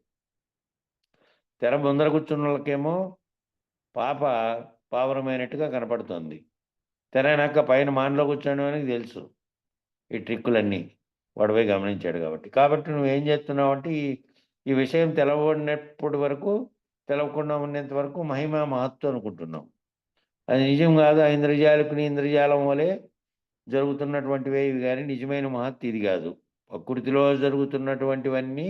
S2: తెర ముందర కూర్చున్న వాళ్ళకేమో పాప పావురమైనట్టుగా కనపడుతోంది. తెర వెనక పైన మాన్లో కూర్చోడానికి తెలుసు ఈ ట్రిక్కులన్నీ. వాడు పోయి గమనించాడు కాబట్టి. కాబట్టి నువ్వేం చేస్తున్నావంటే ఈ విషయం తెలవనప్పటి వరకు, తెలవకుండా ఉన్నంత వరకు మహిమ మహత్తు అనుకుంటున్నాం. అది నిజం కాదు. ఆ ఇంద్రజాలికుని ఇంద్రజాలం వలె జరుగుతున్నటువంటివే ఇవి గాని నిజమైన మహత్తు ఇది కాదు. ప్రకృతిలో జరుగుతున్నటువంటివన్నీ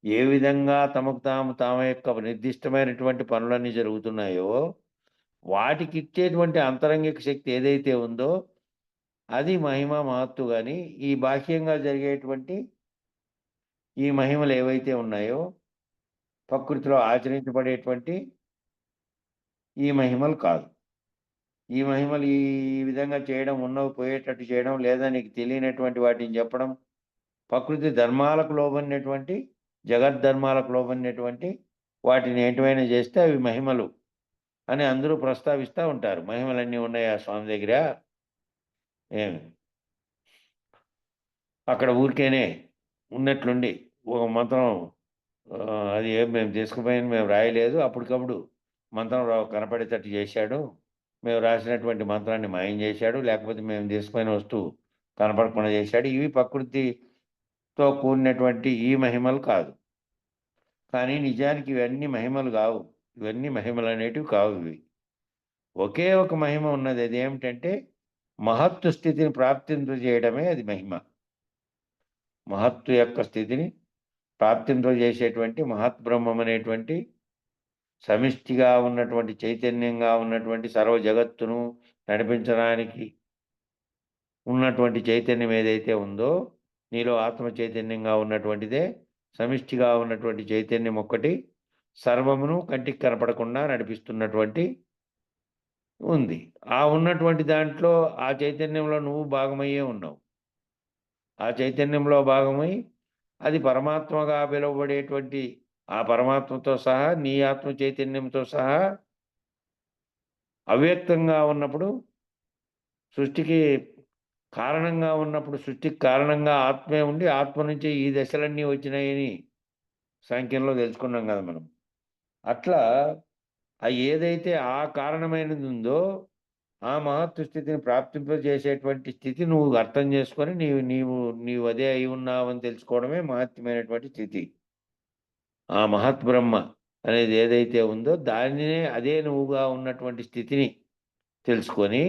S2: ఏ విధంగా తమకు తమ యొక్క నిర్దిష్టమైనటువంటి పనులన్నీ జరుగుతున్నాయో, వాటికి ఇచ్చేటువంటి అంతరంగిక శక్తి ఏదైతే ఉందో అది మహిమ మహత్తు గాని, ఈ బాహ్యంగా జరిగేటువంటి ఈ మహిమలు ఏవైతే ఉన్నాయో, ప్రకృతిలో ఆచరించబడేటువంటి ఈ మహిమలు కాదు. ఈ మహిమలు ఈ విధంగా చేయడం, ఉన్నవి పోయేటట్టు చేయడం, లేదా నీకు తెలియనటువంటి వాటిని చెప్పడం, ప్రకృతి ధర్మాలకు లోబడినటువంటి, జగద్ధర్మాలకు లోబడినటువంటి వాటిని ఏంటివైనా చేస్తే అవి మహిమలు అని అందరూ ప్రస్తావిస్తా ఉంటారు. మహిమలన్నీ ఉన్నాయా స్వామి దగ్గర? ఏమి? అక్కడ ఊరికేనే ఉన్నట్లుండి ఒక మంత్రం అది ఏం మేము తీసుకుపోయింది మేము రాయలేదు. అప్పటికప్పుడు మంత్రం కనపడేటట్టు చేశాడు. మేము రాసినటువంటి మంత్రాన్ని మాయం చేశాడు. లేకపోతే మేము తీసుకుపోయిన వస్తువు కనపడకుండా చేశాడు. ఇవి ప్రకృతితో కూడినటువంటి ఈ మహిమలు కాదు. కానీ నిజానికి ఇవన్నీ మహిమలు కావు. ఇవన్నీ మహిమలనేటివి కావు ఇవి. ఒకే ఒక మహిమ ఉన్నది. అదేమిటంటే మహత్తు స్థితిని ప్రాప్తింపజేయడమే అది మహిమ. మహత్తు యొక్క స్థితిని ప్రాప్తింపజేసేటువంటి మహద్బ్రహ్మం అనేటువంటి సమిష్టిగా ఉన్నటువంటి, చైతన్యంగా ఉన్నటువంటి, సర్వ జగత్తును నడిపించడానికి ఉన్నటువంటి చైతన్యం ఏదైతే ఉందో, నీలో ఆత్మ చైతన్యంగా ఉన్నటువంటిదే సమిష్టిగా ఉన్నటువంటి చైతన్యం ఒక్కటి సర్వమును కంటికి కనపడకుండా నడిపిస్తున్నటువంటి ఉంది. ఆ ఉన్నటువంటి దాంట్లో ఆ చైతన్యంలో నువ్వు భాగమయ్యే ఉన్నావు. ఆ చైతన్యంలో భాగమై అది పరమాత్మగా పిలువబడేటువంటి ఆ పరమాత్మతో సహా, నీ ఆత్మ చైతన్యంతో సహా అవ్యక్తంగా ఉన్నప్పుడు, సృష్టికి కారణంగా ఉన్నప్పుడు, సృష్టికి కారణంగా ఆత్మే ఉండి, ఆత్మ నుంచే ఈ దశలన్నీ వచ్చినాయని సాంఖ్యంలో తెలుసుకున్నాం కదా మనం. అట్లా ఏదైతే ఆ కారణమైనది ఉందో, ఆ మహత్తు స్థితిని ప్రాప్తింపజేసేటువంటి స్థితి నువ్వు అర్థం చేసుకొని నీవు అదే అయి ఉన్నావని తెలుసుకోవడమే మహత్యమైనటువంటి స్థితి. ఆ మహత్ బ్రహ్మ అనేది ఏదైతే ఉందో దానినే, అదే నువ్వుగా ఉన్నటువంటి స్థితిని తెలుసుకొని,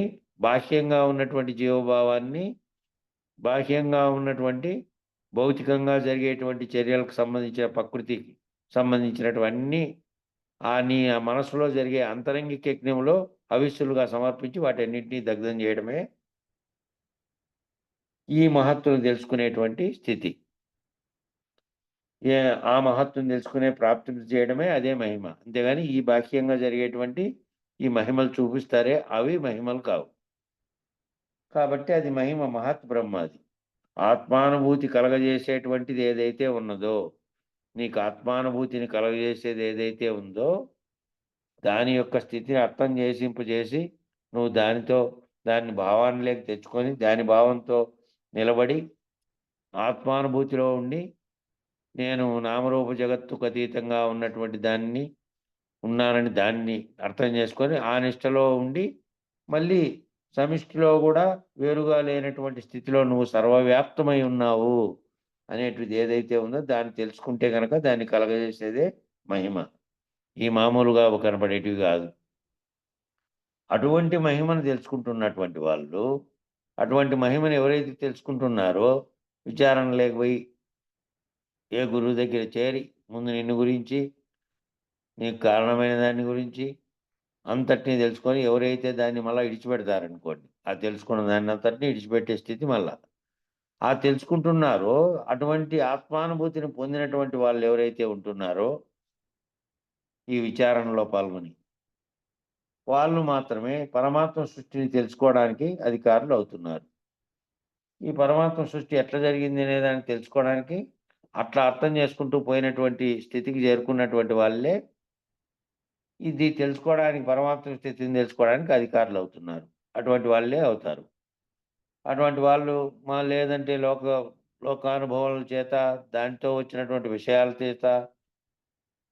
S2: బాహ్యంగా ఉన్నటువంటి జీవభావాన్ని, బాహ్యంగా ఉన్నటువంటి భౌతికంగా జరిగేటువంటి చర్యలకు సంబంధించిన, ప్రకృతికి సంబంధించినటువన్నీ నీ మనసులో జరిగే అంతరంగిక యజ్ఞంలో హవిస్సులుగా సమర్పించి వాటన్నిటిని దగ్ధం చేయడమే ఈ మహత్తును తెలుసుకునేటువంటి స్థితి. ఆ మహత్తును తెలుసుకునే ప్రాప్తి చేయడమే అదే మహిమ. అంతేగాని ఈ బాహ్యంగా జరిగేటువంటి ఈ మహిమలు చూపిస్తారే అవి మహిమలు కావు. కాబట్టి అది మహిమ, మహత్ బ్రహ్మ అది. ఆత్మానుభూతి కలగజేసేటువంటిది ఏదైతే ఉన్నదో, నీకు ఆత్మానుభూతిని కలగజేసేది ఏదైతే ఉందో, దాని యొక్క స్థితిని అర్థం చేసి నువ్వు దాన్ని భావాన్నిలోకి తెచ్చుకొని, దాని భావంతో నిలబడి ఆత్మానుభూతిలో ఉండి, నేను నామరూప జగత్తుకు అతీతంగా ఉన్నటువంటి దాన్ని ఉన్నానని దాన్ని అర్థం చేసుకొని, ఆ నిష్టలో ఉండి మళ్ళీ సమిష్టిలో కూడా వేరుగా లేనటువంటి స్థితిలో నువ్వు సర్వవ్యాప్తమై ఉన్నావు అనేటిది ఏదైతే ఉందో దాన్ని తెలుసుకుంటే కనుక దాన్ని కలగజేసేదే మహిమ. ఈ మామూలుగా కనపడేటివి కాదు. అటువంటి మహిమను తెలుసుకుంటున్నటువంటి వాళ్ళు, అటువంటి మహిమను ఎవరైతే తెలుసుకుంటున్నారో విచారణ లేకపోయి ఏ గురువు దగ్గర చేరి ముందు నిన్ను గురించి, నీకు కారణమైన దాని గురించి అంతటిని తెలుసుకొని ఎవరైతే దాన్ని మళ్ళీ ఇడిచిపెడతారనుకోండి, ఆ తెలుసుకున్న దాన్ని అంతటిని ఇడిచిపెట్టే స్థితి మళ్ళా ఆ తెలుసుకుంటున్నారో అటువంటి ఆత్మానుభూతిని పొందినటువంటి వాళ్ళు ఎవరైతే ఉంటున్నారో ఈ విచారణలో పాల్గొని, వాళ్ళు మాత్రమే పరమాత్మ సృష్టిని తెలుసుకోవడానికి అధికారులు అవుతున్నారు. ఈ పరమాత్మ సృష్టి ఎట్లా జరిగింది అనే దాన్ని తెలుసుకోవడానికి అట్లా అర్థం చేసుకుంటూ పోయినటువంటి స్థితికి చేరుకున్నటువంటి వాళ్ళే ఇది తెలుసుకోవడానికి, పరమాత్మ స్థితిని తెలుసుకోవడానికి అధికారులు అవుతున్నారు. అటువంటి వాళ్ళే అవుతారు. అటువంటి వాళ్ళు లేదంటే లోకానుభవాల చేత, దాంతో వచ్చినటువంటి విషయాల చేత,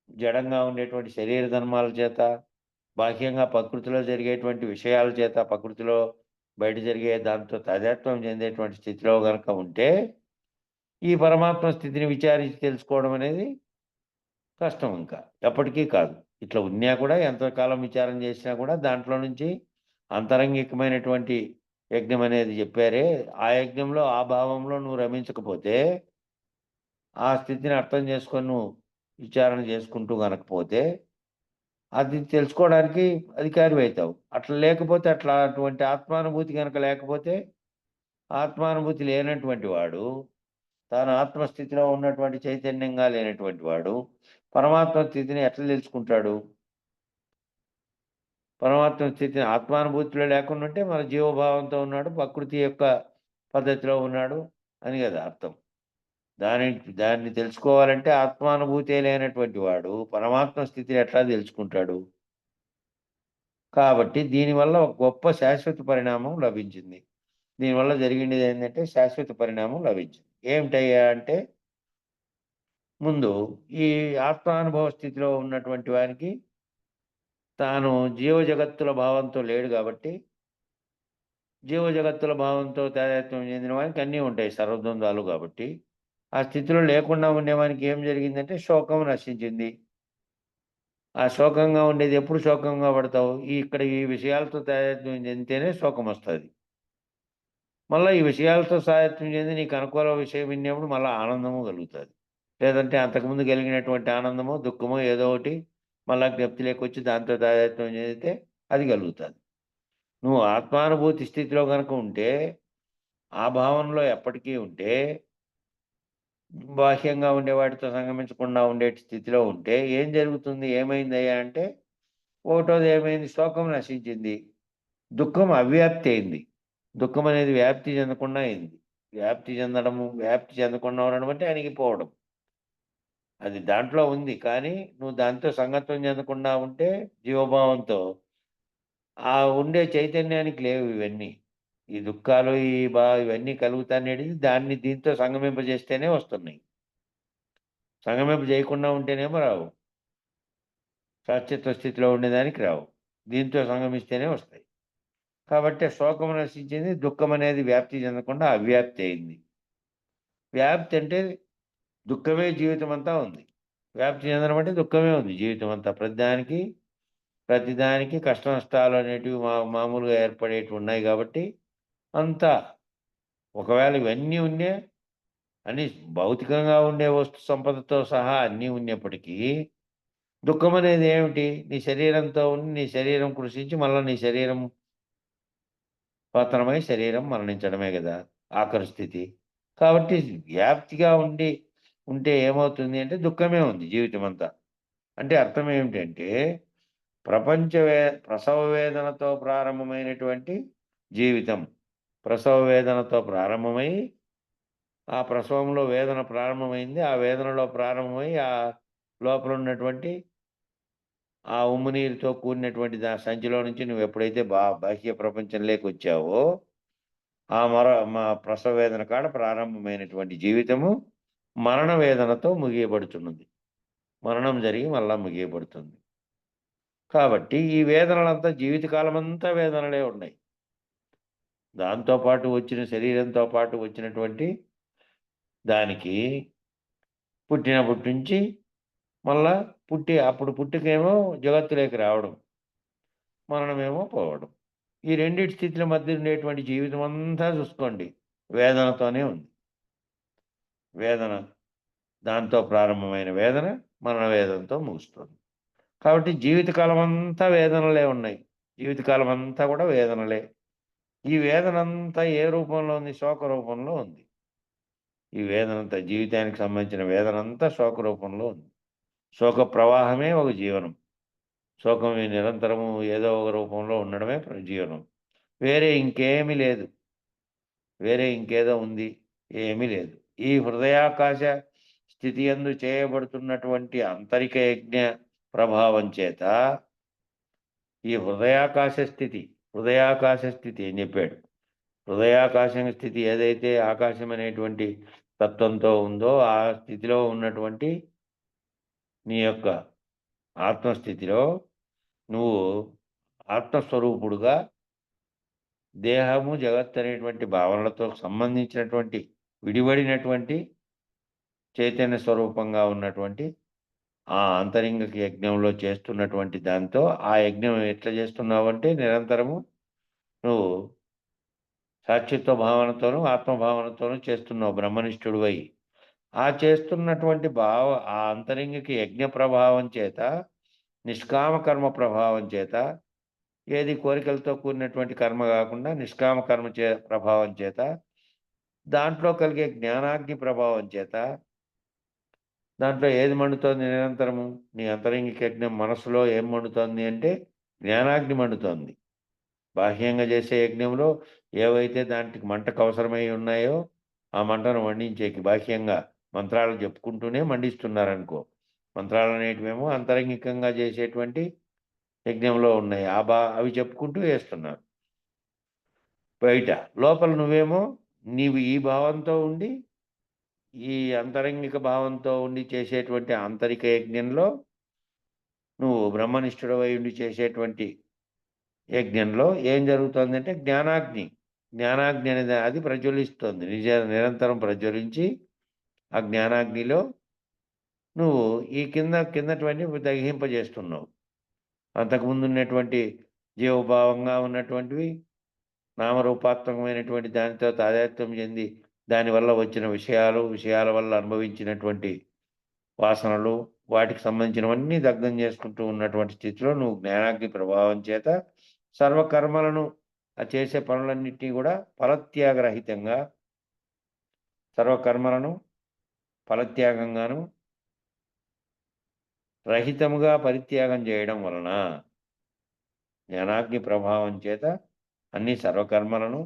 S2: జడంగా ఉండేటువంటి శరీర ధర్మాల చేత, బాహ్యంగా ప్రకృతిలో జరిగేటువంటి విషయాల చేత, ప్రకృతిలో బయట జరిగే దాంతో తాదాత్మ్యం చెందేటువంటి స్థితిలో గనక ఉంటే, ఈ పరమాత్మ స్థితిని విచారించి తెలుసుకోవడం అనేది కష్టం ఇంకా. ఎప్పటికీ కాదు. ఇట్లా ఉన్నా కూడా ఎంతకాలం విచారం చేసినా కూడా దాంట్లో నుంచి అంతరంగికమైనటువంటి యజ్ఞం అనేది చెప్పారే, ఆ యజ్ఞంలో, ఆ భావంలో నువ్వు రమించకపోతే, ఆ స్థితిని అర్థం చేసుకొని నువ్వు విచారణ చేసుకుంటూ గనకపోతే, అది తెలుసుకోవడానికి అధికారివైతావు. అట్లా లేకపోతే అటువంటి ఆత్మానుభూతి గనక లేకపోతే, ఆత్మానుభూతి లేనటువంటి వాడు, తాను ఆత్మస్థితిలో ఉన్నటువంటి చైతన్యంగా లేనటువంటి వాడు, పరమాత్మ స్థితిని ఎట్లా తెలుసుకుంటాడు? పరమాత్మ స్థితిని ఆత్మానుభూతిలో లేకుండా ఉంటే మన జీవభావంతో ఉన్నాడు, ప్రకృతి యొక్క పద్ధతిలో ఉన్నాడు అని కదా అర్థం. దాన్ని తెలుసుకోవాలంటే ఆత్మానుభూతే లేనటువంటి వాడు పరమాత్మ స్థితిని ఎట్లా తెలుసుకుంటాడు? కాబట్టి దీనివల్ల ఒక గొప్ప శాశ్వత పరిణామం లభించింది. దీనివల్ల జరిగింది ఏంటంటే శాశ్వత పరిణామం లభించింది. ఏమిటయ్యా అంటే, ముందు ఈ ఆత్మానుభవ స్థితిలో ఉన్నటువంటి వానికి తాను జీవ జగత్తుల భావంతో లేడు కాబట్టి, జీవ జగత్తుల భావంతో తాదాత్మ్యం చెందిన వానికి అన్నీ ఉంటాయి సర్వద్వంద్వాలు కాబట్టి, ఆ స్థితిలో లేకుండా ఉండేవానికి ఏం జరిగిందంటే శోకం నశించింది. ఆ శోకంగా ఉండేది ఎప్పుడు శోకంగా పడతావు? ఇక్కడ ఈ విషయాలతో తాదాత్మ్యం చెందితేనే శోకమొస్తది. మళ్ళా ఈ విషయాలతో తాదాత్మ్యం చెంది నీకు అనుకూల విషయం విన్నప్పుడు మళ్ళా ఆనందము కలుగుతది. లేదంటే అంతకుముందు కలిగినటువంటి ఆనందమో, దుఃఖమో ఏదో ఒకటి మళ్ళా జ్ఞప్తిలోకొచ్చి దాంతో తాదాత్మ్యం చెందితే అది కలుగుతది. నువ్వు ఆత్మానుభూతి స్థితిలో గనక ఉంటే, ఆ భావనలో ఎప్పటికీ ఉంటే, బాహ్యంగా ఉండే వాటితో సంగమించకుండా ఉండేటి స్థితిలో ఉంటే ఏం జరుగుతుంది? ఏమైందయ్యా అంటే, ఒకటోది ఏమైంది? శోకం నశించింది. దుఃఖం అవ్యాప్తి అయింది. దుఃఖం అనేది వ్యాప్తి చెందకుండా అయింది. వ్యాప్తి చెందకుండా ఉండడం అంటే అణిగిపోవడం. అది దాంట్లో ఉంది. కానీ నువ్వు దాంతో సంగత్వం చెందకుండా ఉంటే జీవభావంతో, ఆ ఉండే చైతన్యానికి లేవు ఇవన్నీ. ఈ దుఃఖాలు, ఇవన్నీ కలుగుతానేటివి దీంతో సంగమింపజేస్తేనే వస్తున్నాయి. సంగమింప చేయకుండా ఉంటేనేమో రావు. శాశ్వత స్థితిలో ఉండేదానికి రావు. దీంతో సంగమిస్తేనే వస్తాయి. కాబట్టి శోకం నశించింది. దుఃఖం అనేది వ్యాప్తి చెందకుండా అవ్యాప్తి అయింది. వ్యాప్తి అంటే దుఃఖమే జీవితం అంతా ఉంది. వ్యాప్తి చెందడం అంటే దుఃఖమే ఉంది జీవితం అంతా. ప్రతిదానికి కష్ట నష్టాలు అనేటివి మామూలుగా ఏర్పడేటివి ఉన్నాయి కాబట్టి, అంతా ఒకవేళ ఇవన్నీ ఉన్నా, అన్ని భౌతికంగా ఉండే వస్తు సంపదతో సహా అన్నీ ఉన్నప్పటికీ, దుఃఖం అనేది ఏమిటి? నీ శరీరంతో ఉండి, నీ శరీరం కృషించి మళ్ళా నీ శరీరం పతనమై శరీరం మరణించడమే గదా ఆఖరి స్థితి. కాబట్టి వ్యాప్తిగా ఉంటే ఏమవుతుంది అంటే దుఃఖమే ఉంది జీవితమంతా. అంటే అర్థం ఏమిటంటే, ప్రసవ వేదనతో ప్రారంభమైనటువంటి జీవితం. ప్రసవ వేదనతో ప్రారంభమై, ఆ ప్రసవంలో వేదన ప్రారంభమైంది. ఆ వేదనలో ప్రారంభమై, ఆ లోపల ఉన్నటువంటి ఆ ఉమ్ము నీరుతో కూడినటువంటి సంచిలో నుంచి నువ్వెప్పుడైతే బాహ్య ప్రపంచంలోకొచ్చావో, ప్రసవ వేదన కాడ ప్రారంభమైనటువంటి జీవితము మరణ వేదనతో ముగియబడుతున్నది. మరణం జరిగి మళ్ళా ముగియబడుతుంది. కాబట్టి ఈ వేదనలంతా జీవితకాలమంతా వేదనలే ఉన్నాయి. దాంతోపాటు వచ్చిన శరీరంతో పాటు వచ్చినటువంటి దానికి పుట్టినప్పటి నుంచి మళ్ళా అప్పుడు పుట్టుకేమో జగత్తులోకి రావడం, మరణమేమో పోవడం. ఈ రెండిటి స్థితుల మధ్య ఉండేటువంటి జీవితం అంతా చూసుకోండి, వేదనతోనే ఉంది. వేదన, దాంతో ప్రారంభమైన వేదన మరణ వేదనతో ముగుస్తుంది. కాబట్టి జీవితకాలం అంతా వేదనలే ఉన్నాయి. జీవితకాలం అంతా కూడా వేదనలే. ఈ వేదనంతా ఏ రూపంలో ఉంది? శోక రూపంలో ఉంది. ఈ వేదనంతా, జీవితానికి సంబంధించిన వేదనంతా శోక రూపంలో ఉంది. శోక ప్రవాహమే ఒక జీవనం. శోకం నిరంతరము ఏదో ఒక రూపంలో ఉండడమే జీవనం. వేరే ఇంకేమీ లేదు. వేరే ఇంకేదో ఉంది, ఏమీ లేదు. ఈ హృదయాకాశ స్థితి యందు చేయబడుతున్నటువంటి ఆంతరిక యజ్ఞ ప్రభావం చేత ఈ హృదయాకాశ స్థితి ఏం చెప్పాడు? హృదయాకాశం స్థితి ఏదైతే ఆకాశం అనేటువంటి తత్వంతో ఉందో ఆ స్థితిలో ఉన్నటువంటి నీ యొక్క ఆత్మస్థితిలో నువ్వు ఆత్మస్వరూపుడుగా దేహము, జగత్ అనేటువంటి భావనలతో సంబంధించినటువంటి విడివడినటువంటి చైతన్య స్వరూపంగా ఉన్నటువంటి ఆ అంతరింగక యజ్ఞంలో చేస్తున్నటువంటి దాంతో, ఆ యజ్ఞం ఎట్లా చేస్తున్నావంటే నిరంతరము నువ్వు సాక్షిత్వ భావనతోనూ, ఆత్మభావనతోనూ చేస్తున్నావు బ్రహ్మనిష్ఠుడివై. ఆ చేస్తున్నటువంటి ఆ అంతరింగకి యజ్ఞ ప్రభావం చేత, నిష్కామ కర్మ ప్రభావం చేత, ఏది కోరికలతో కూడినటువంటి కర్మ కాకుండా నిష్కామ కర్మ ప్రభావం చేత, దాంట్లో కలిగే జ్ఞానాగ్ని ప్రభావం చేత, దాంట్లో ఏది మండుతోంది నిరంతరము? నీ అంతరంగిక యజ్ఞం మనసులో ఏం మండుతోంది అంటే జ్ఞానాగ్ని మండుతోంది. బాహ్యంగా చేసే యజ్ఞంలో ఏవైతే దానికి మంటకు అవసరమై ఉన్నాయో ఆ మంటను మండించేకి బాహ్యంగా మంత్రాలు చెప్పుకుంటూనే మండిస్తున్నారనుకో. మంత్రాలు అనేటివేమో అంతరంగికంగా చేసేటువంటి యజ్ఞంలో ఉన్నాయి. అవి చెప్పుకుంటూ వేస్తున్నారు బయట. లోపల నువ్వేమో నీవు ఈ భావంతో ఉండి, ఈ అంతరంగిక భావంతో ఉండి చేసేటువంటి ఆంతరిక యజ్ఞంలో, నువ్వు బ్రహ్మనిష్ఠుడవై ఉండి చేసేటువంటి యజ్ఞంలో ఏం జరుగుతోందంటే జ్ఞానాగ్ని అనేది అది ప్రజ్వలిస్తోంది. నిరంతరం ప్రజ్వలించి ఆ జ్ఞానాగ్నిలో నువ్వు ఈ కిందటివన్నీ దహింపజేస్తున్నావు. అంతకుముందు ఉన్నటువంటి జీవభావంగా ఉన్నటువంటివి నామరూపాత్మకమైనటువంటి దానితో తాదాత్మ్యం చెంది దానివల్ల వచ్చిన విషయాల వల్ల అనుభవించినటువంటి వాసనలు, వాటికి సంబంధించినవన్నీ దగ్ధం చేసుకుంటూ ఉన్నటువంటి స్థితిలో నువ్వు జ్ఞానాగ్ని ప్రభావం చేత సర్వకర్మలను చేసే పనులన్నింటినీ కూడా ఫలత్యాగరహితంగా, సర్వకర్మలను ఫలత్యాగంగాను రహితముగా పరిత్యాగం చేయడం వలన జ్ఞానాగ్ని ప్రభావం చేత అన్ని సర్వకర్మలను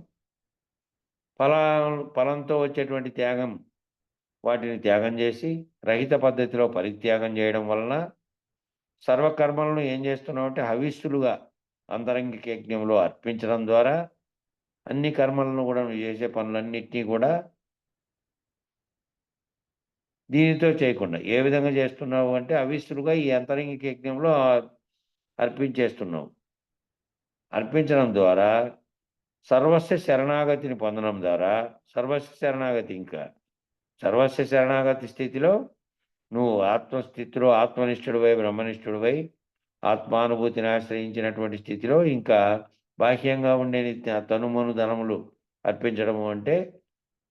S2: ఫలంతో వచ్చేటువంటి త్యాగం, వాటిని త్యాగం చేసి రహిత పద్ధతిలో పరిత్యాగం చేయడం వలన సర్వకర్మలను ఏం చేస్తున్నావు అంటే హవిస్సులుగా అంతరంగిక యజ్ఞంలో అర్పించడం ద్వారా అన్ని కర్మలను కూడా నువ్వు చేసే పనులన్నింటినీ కూడా దీనితో చేయకుండా ఏ విధంగా చేస్తున్నావు అంటే అవిస్సులుగా ఈ అంతరంగిక యజ్ఞంలో అర్పించేస్తున్నావు. అర్పించడం ద్వారా సర్వస్వ శరణాగతిని పొందడం ద్వారా సర్వస్వ శరణాగతి స్థితిలో నువ్వు ఆత్మస్థితిలో ఆత్మనిష్ఠుడివై, బ్రహ్మనిష్ఠుడివై, ఆత్మానుభూతిని ఆశ్రయించినటువంటి స్థితిలో ఇంకా బాహ్యంగా ఉండే తనుమను ధనములు అర్పించడము అంటే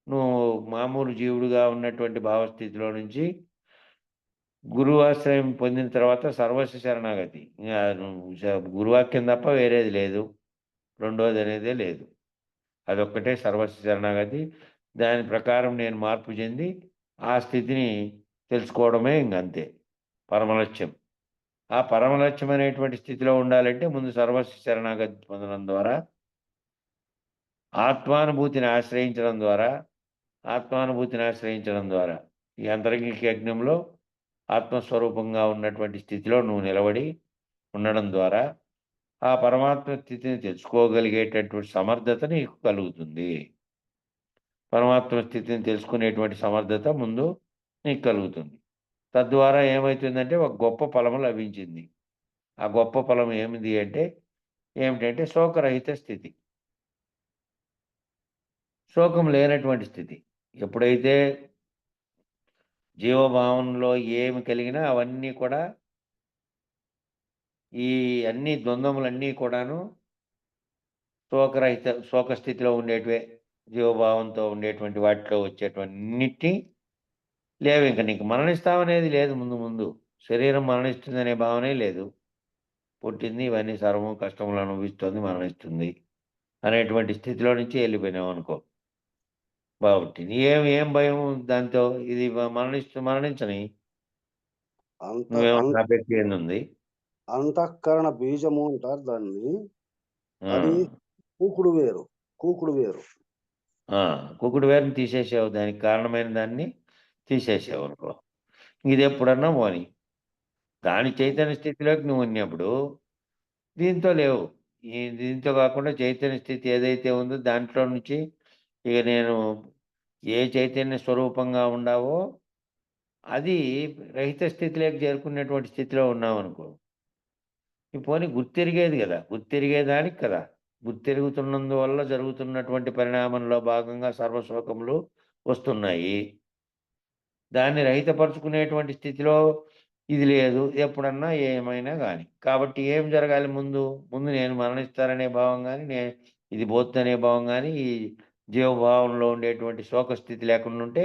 S2: నువ్వు మామూలు జీవుడిగా ఉన్నటువంటి భావస్థితిలో నుంచి గురువాశ్రయం పొందిన తర్వాత సర్వస్వ శరణాగతి. గురువాక్యం తప్ప వేరేది లేదు, రెండోది అనేదే లేదు. అదొక్కటే సర్వస్వ శరణాగతి. దాని ప్రకారం నేను మార్పు చెంది ఆ స్థితిని తెలుసుకోవడమే ఇంకంతే పరమలక్ష్యం. ఆ పరమలక్ష్యం అనేటువంటి స్థితిలో ఉండాలంటే ముందు సర్వస్వ శరణాగతి పొందడం ద్వారా, ఆత్మానుభూతిని ఆశ్రయించడం ద్వారా ఈ అంతరంగిక యజ్ఞంలో ఆత్మస్వరూపంగా ఉన్నటువంటి స్థితిలో నువ్వు నిలబడి ఉండడం ద్వారా ఆ పరమాత్మ స్థితిని తెలుసుకోగలిగేటటువంటి సమర్థత నీకు కలుగుతుంది. పరమాత్మ స్థితిని తెలుసుకునేటువంటి సమర్థత ముందు నీకు కలుగుతుంది. తద్వారా ఏమవుతుందంటే ఒక గొప్ప ఫలము లభించింది. ఆ గొప్ప ఫలం ఏమిటంటే శోకరహిత స్థితి. శోకం లేనటువంటి స్థితి. ఎప్పుడైతే జీవభావంలో ఏమి కలిగినా అవన్నీ కూడా ఈ అన్ని ద్వంద్వములన్నీ కూడాను శోక స్థితిలో ఉండేటివే. జీవభావంతో ఉండేటువంటి వాటిలో వచ్చేటివన్నిటిని లేవింక. నీకు మరణిస్తామనేది లేదు ముందు ముందు. శరీరం మరణిస్తుందనే భావనే లేదు. పుట్టింది, ఇవన్నీ సర్వము కష్టములు అనుభవిస్తోంది, మరణిస్తుంది అనేటువంటి స్థితిలో నుంచి ఎళ్ళిపోయినావనుకో. బావుంటి. ఏం ఏం భయం దాంతో? ఇది మరణించని.
S3: అంత
S2: నువ్వేమన్నా ఆపేట్టేందుంది?
S3: అంతఃకరణ బీజము అంటారు దాన్ని.
S2: ఆ!
S3: అది కూకుడు వేరు. కూకుడు వేరు.
S2: ఆ! కుకుడు వేరుని తీసేసావు. దానికి కారణమైన దాన్ని తీసేసావనుకో. ఇదెప్పుడన్నా పోనీ. దాని చైతన్య స్థితిలోకి నువ్వొచ్చినప్పుడు దీంతో లేవు. దీంతో కాకుండా చైతన్య స్థితి ఏదైతే ఉందో దాంట్లో నుంచి ఇక నేను ఏ చైతన్య స్వరూపంగా ఉండావో అది రహిత స్థితిలోకి చేరుకున్నటువంటి స్థితిలో ఉన్నావనుకో. పోనీ గుర్తెరిగేది గదా! గుర్తెరిగేదానికి కదా! గుర్తెరుగుతున్నందువల్ల జరుగుతున్నటువంటి పరిణామంలో భాగంగా సర్వశోకములు వస్తున్నాయి. దాన్ని రహితపరుచుకునేటువంటి స్థితిలో ఇది లేదు. ఎప్పుడన్నా ఏమైనా గాని. కాబట్టి ఏం జరగాలి ముందు? ముందు నేను మరణిస్తాననే భావం గాని, ఇది పోద్దనే భావం గాని, ఈ జీవభావంలో ఉండేటువంటి శోక స్థితి లేకుండుంటే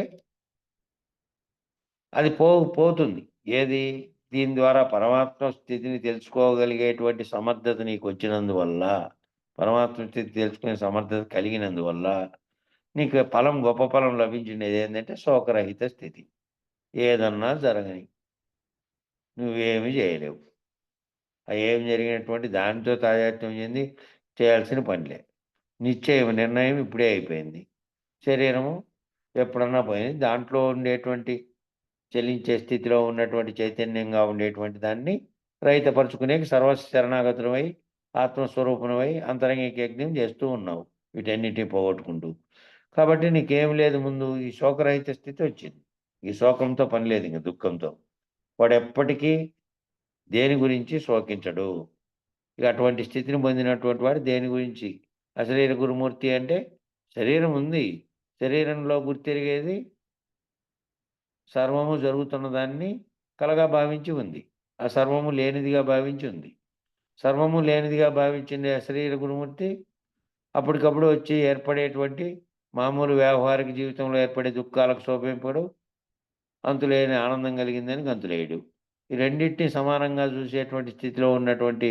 S2: అది పోతుంది. ఏది? దీని ద్వారా పరమాత్మ స్థితిని తెలుసుకోగలిగేటువంటి సమర్థత నీకొచ్చినందువల్ల, పరమాత్మ స్థితి తెలుసుకునే సమర్థత కలిగినందువల్ల, నీకు గొప్ప ఫలం లభించిండేదేంటంటే శోకరహిత స్థితి. ఏదన్నా జరగని. నువ్వేమి జేయలేవు. ఏం జరిగినటువంటి దానితో తాదాత్మ్యం చెంది చేయాల్సిన పనిలే. నిర్ణయం ఇప్పుడే అయిపోయింది. శరీరము ఎప్పుడన్నా పోయింది. దాంట్లో ఉండేటువంటి చలించే స్థితిలో ఉన్నటువంటి చైతన్యంగా ఉండేటువంటి దాన్ని రహితపరుచుకునేకి శరణాగతులమై, ఆత్మస్వరూపునివై అంతరంగిక యజ్ఞం చేస్తూ ఉన్నావు. వీటన్నిటిని పోగొట్టుకుంటూ. కాబట్టి నీకేం లేదు ముందు ఈ శోకరహిత స్థితి వచ్చింది. ఈ శోకంతో పని లేదు ఇంక దుఃఖంతో. వాడెప్పటికీ దేని గురించి శోకించడు. ఇక అటువంటి స్థితిని పొందినటువంటి వాడు దేని గురించి అశరీర గురుమూర్తి అంటే శరీరం ఉంది. శరీరంలో గుర్తెరిగేది సర్వము జరుగుతున్న దాన్ని కలగా భావించి ఉంది. ఆ సర్వము లేనిదిగా భావించి ఉంది. సర్వము లేనిదిగా భావించింది అశరీర గురుమూర్తి అప్పటికప్పుడు వచ్చి ఏర్పడేటువంటి మామూలు వ్యావహారిక జీవితంలో ఏర్పడే దుఃఖాలకు శోభింపడు. అంతులేని ఆనందం కలిగిందని గంతులేయడు. ఈ రెండిటిని సమానంగా చూసేటువంటి స్థితిలో ఉన్నటువంటి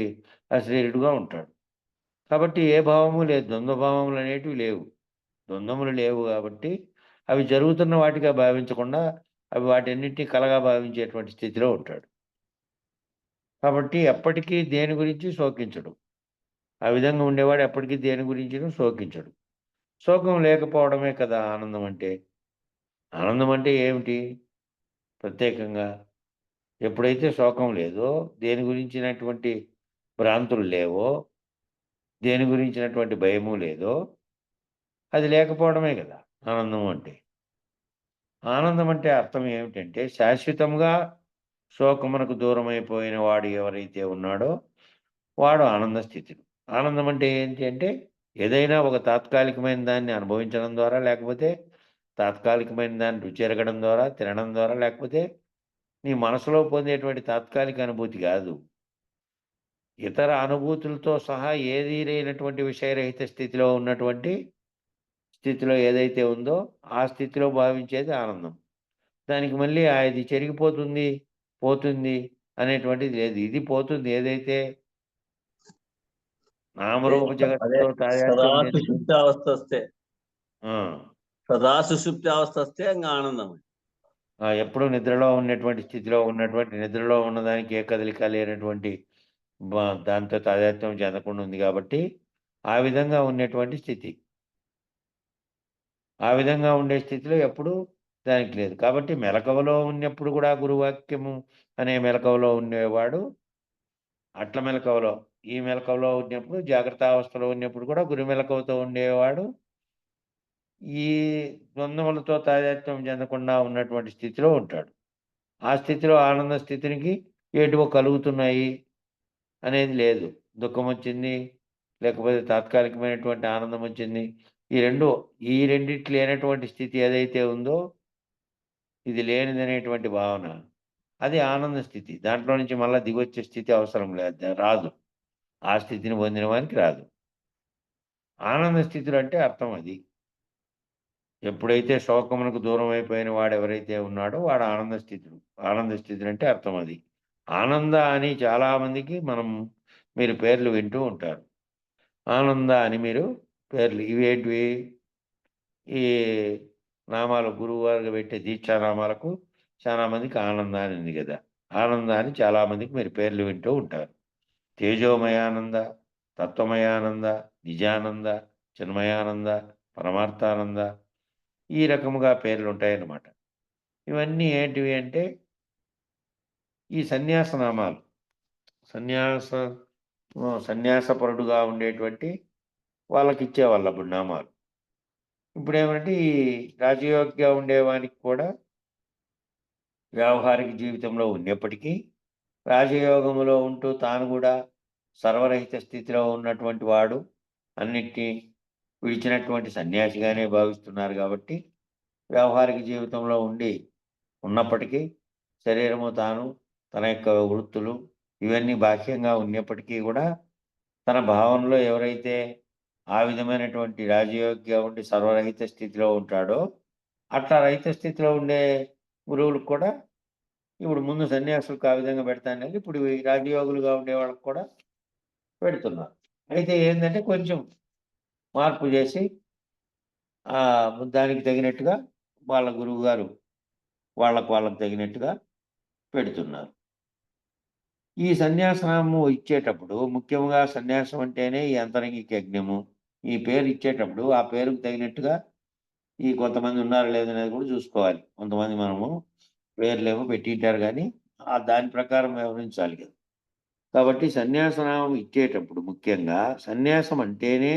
S2: అశరీరుడుగా ఉంటాడు. కాబట్టి ఏ భావము లేదు. ద్వంద్వ భావములనేటివి లేవు. ద్వంద్వములు లేవు కాబట్టి అవి జరుగుతున్న వాటిగా భావించకుండా అవి వాటన్నిటిని కలగా భావించేటువంటి స్థితిలో ఉంటాడు. కాబట్టి ఎప్పటికీ దేని గురించి శోకించడు. ఆ విధంగా ఉండేవాడు ఎప్పటికీ దేని గురించినూ శోకించడు. శోకం లేకపోవడమే కదా ఆనందం అంటే. ఆనందం అంటే ఏమిటి? ప్రత్యేకంగా ఎప్పుడైతే శోకం లేదో, దేని గురించినటువంటి భ్రాంతులు లేవో, దేని గురించినటువంటి భయము లేదో, అది లేకపోవడమే గదా ఆనందం అంటే. ఆనందం అంటే అర్థం ఏమిటంటే, శాశ్వతంగా శోకమునకు దూరమైపోయిన వాడు ఎవరైతే ఉన్నాడో, వాడు ఆనంద స్థితిలో. ఆనందం అంటే ఏంటి అంటే, ఏదైనా ఒక తాత్కాలికమైన దాన్ని అనుభవించడం ద్వారా, లేకపోతే తాత్కాలికమైన దాన్ని రుచి ఎరగడం ద్వారా, తినడం ద్వారా, లేకపోతే నీ మనసులో పొందేటువంటి తాత్కాలిక అనుభూతి గాదు. ఇతర అనుభూతులతో సహా ఏదీ లేనటువంటి విషయరహిత స్థితిలో ఉన్నటువంటి స్థితిలో ఏదైతే ఉందో, ఆ స్థితిలో భావించేది ఆనందం. దానికి మళ్ళీ ఇది చెరిగిపోతుంది, పోతుంది అనేటువంటిది లేదు. ఇది పోతుంది ఏదైతే నామరూప
S4: అదే
S2: జగత్తుతో
S4: సదా
S2: తాదాత్మ్యం చెంది
S4: సుషుప్తి అవస్థ వస్తే
S2: ఆ!
S4: సదా సుషుప్తి అవస్థ వస్తే ఇంకా ఆనందం.
S2: ఎప్పుడూ నిద్రలో ఉన్నటువంటి స్థితిలో ఉన్నటువంటి నిద్రలో ఉన్నదానికి ఏ కదలిక లేనటువంటి దాంతో తాదాత్మ్యం చెందకుండా ఉంది కాబట్టి, ఆ విధంగా ఉండేటువంటి స్థితి. ఆ విధంగా ఉండే స్థితిలో ఎప్పుడూ దానికి లేదు. కాబట్టి మెలకువలో ఉన్నప్పుడు కూడా గురువాక్యము అనే మెలకువలో ఉండేవాడు అట్ల మెలకువలో, ఈ మెలకువలో ఉన్నప్పుడు జాగ్రత్తావస్థలో ఉన్నప్పుడు కూడా గురు మెలకువతో ఉండేవాడు ఈ ద్వంద్వములతో తాదాత్మ్యం చెందకుండా ఉన్నటువంటి స్థితిలో ఉంటాడు. ఆ స్థితిలో ఆనంద స్థితినికి ఏటివో కలుగుతున్నాయి అనేది లేదు. దుఃఖమొచ్చింది, లేకపోతే తాత్కాలికమైనటువంటి ఆనందమొచ్చింది, ఈ రెండిటి లేనటువంటి స్థితి ఏదైతే ఉందో, ఇది లేనిదనేటువంటి భావన, అది ఆనంద స్థితి. దాంట్లో నుంచి మళ్ళా దిగొచ్చే స్థితి అవసరం లేదు, రాదు. ఆ స్థితిని పొందిన వానికి రాదు. ఆనంద స్థితులు అంటే అర్థం అది. ఎప్పుడైతే శోకమునకు దూరం అయిపోయిన వాడు ఎవరైతే ఉన్నాడో వాడు ఆనంద స్థితుడు. ఆనంద స్థితులు అంటే అర్థం అది. ఆనంద అని చాలా మందికి మీరు పేర్లు వింటూ ఉంటారు. ఆనంద అని మీరు పేర్లు ఇవేంటివి? ఈ నామాలు గురువుగారు పెట్టే దీక్షా నామాలకు చాలా మందికి ఆనంద అని ఉంది కదా. ఆనంద అని చాలా మందికి మీరు పేర్లు వింటూ ఉంటారు. తేజోమయానంద, తత్వమయానంద, నిజానంద, చిన్మయానంద, పరమార్థానంద, ఈ రకముగా పేర్లు ఉంటాయన్నమాట. ఇవన్నీ ఏంటివి అంటే ఈ సన్యాస నామాలు. సన్యాసపరుడుగా ఉండేటువంటి వాళ్ళకి ఇచ్చేవాళ్ళు అప్పుడు నామాలు. ఇప్పుడేమంటే ఈ రాజయోగ్గా ఉండేవానికి కూడా వ్యావహారిక జీవితంలో ఉన్నప్పటికీ రాజయోగములో ఉంటూ తాను కూడా సర్వరహిత స్థితిలో ఉన్నటువంటి వాడు, అన్నిటినీ విడిచినటువంటి సన్యాసిగానే భావిస్తున్నారు కాబట్టి వ్యావహారిక జీవితంలో ఉన్నప్పటికీ శరీరము తాను, తన యొక్క వృత్తులు ఇవన్నీ బాహ్యంగా ఉన్నప్పటికీ కూడా తన భావనలో ఎవరైతే ఆ విధమైనటువంటి రాజయోగ్గా ఉండి సర్వరహిత స్థితిలో ఉంటాడో, అట్లా రహిత స్థితిలో ఉండే గురువులకు కూడా ఇప్పుడు ముందు సన్యాసులకు ఆ విధంగా పెడతానని ఇప్పుడు ఈ రాజయోగులుగా ఉండే వాళ్ళకి కూడా పెడుతున్నారు. అయితే ఏంటంటే కొంచెం మార్పు చేసి దానికి తగినట్టుగా వాళ్ళ గురువు గారు వాళ్ళకు తగినట్టుగా పెడుతున్నారు. ఈ సన్యాసనామము ఇచ్చేటప్పుడు ముఖ్యంగా సన్యాసం అంటేనే ఈ అంతరంగిక యజ్ఞము. ఈ పేరు ఇచ్చేటప్పుడు ఆ పేరుకు తగినట్టుగా ఈ కొంతమంది ఉన్నారో లేదనేది కూడా చూసుకోవాలి. కొంతమంది మనము పేర్లేమో పెట్టింటారు కానీ దాని ప్రకారం వ్యవహరించాలి కదా. కాబట్టి సన్యాసనామం ఇచ్చేటప్పుడు ముఖ్యంగా సన్యాసం అంటేనే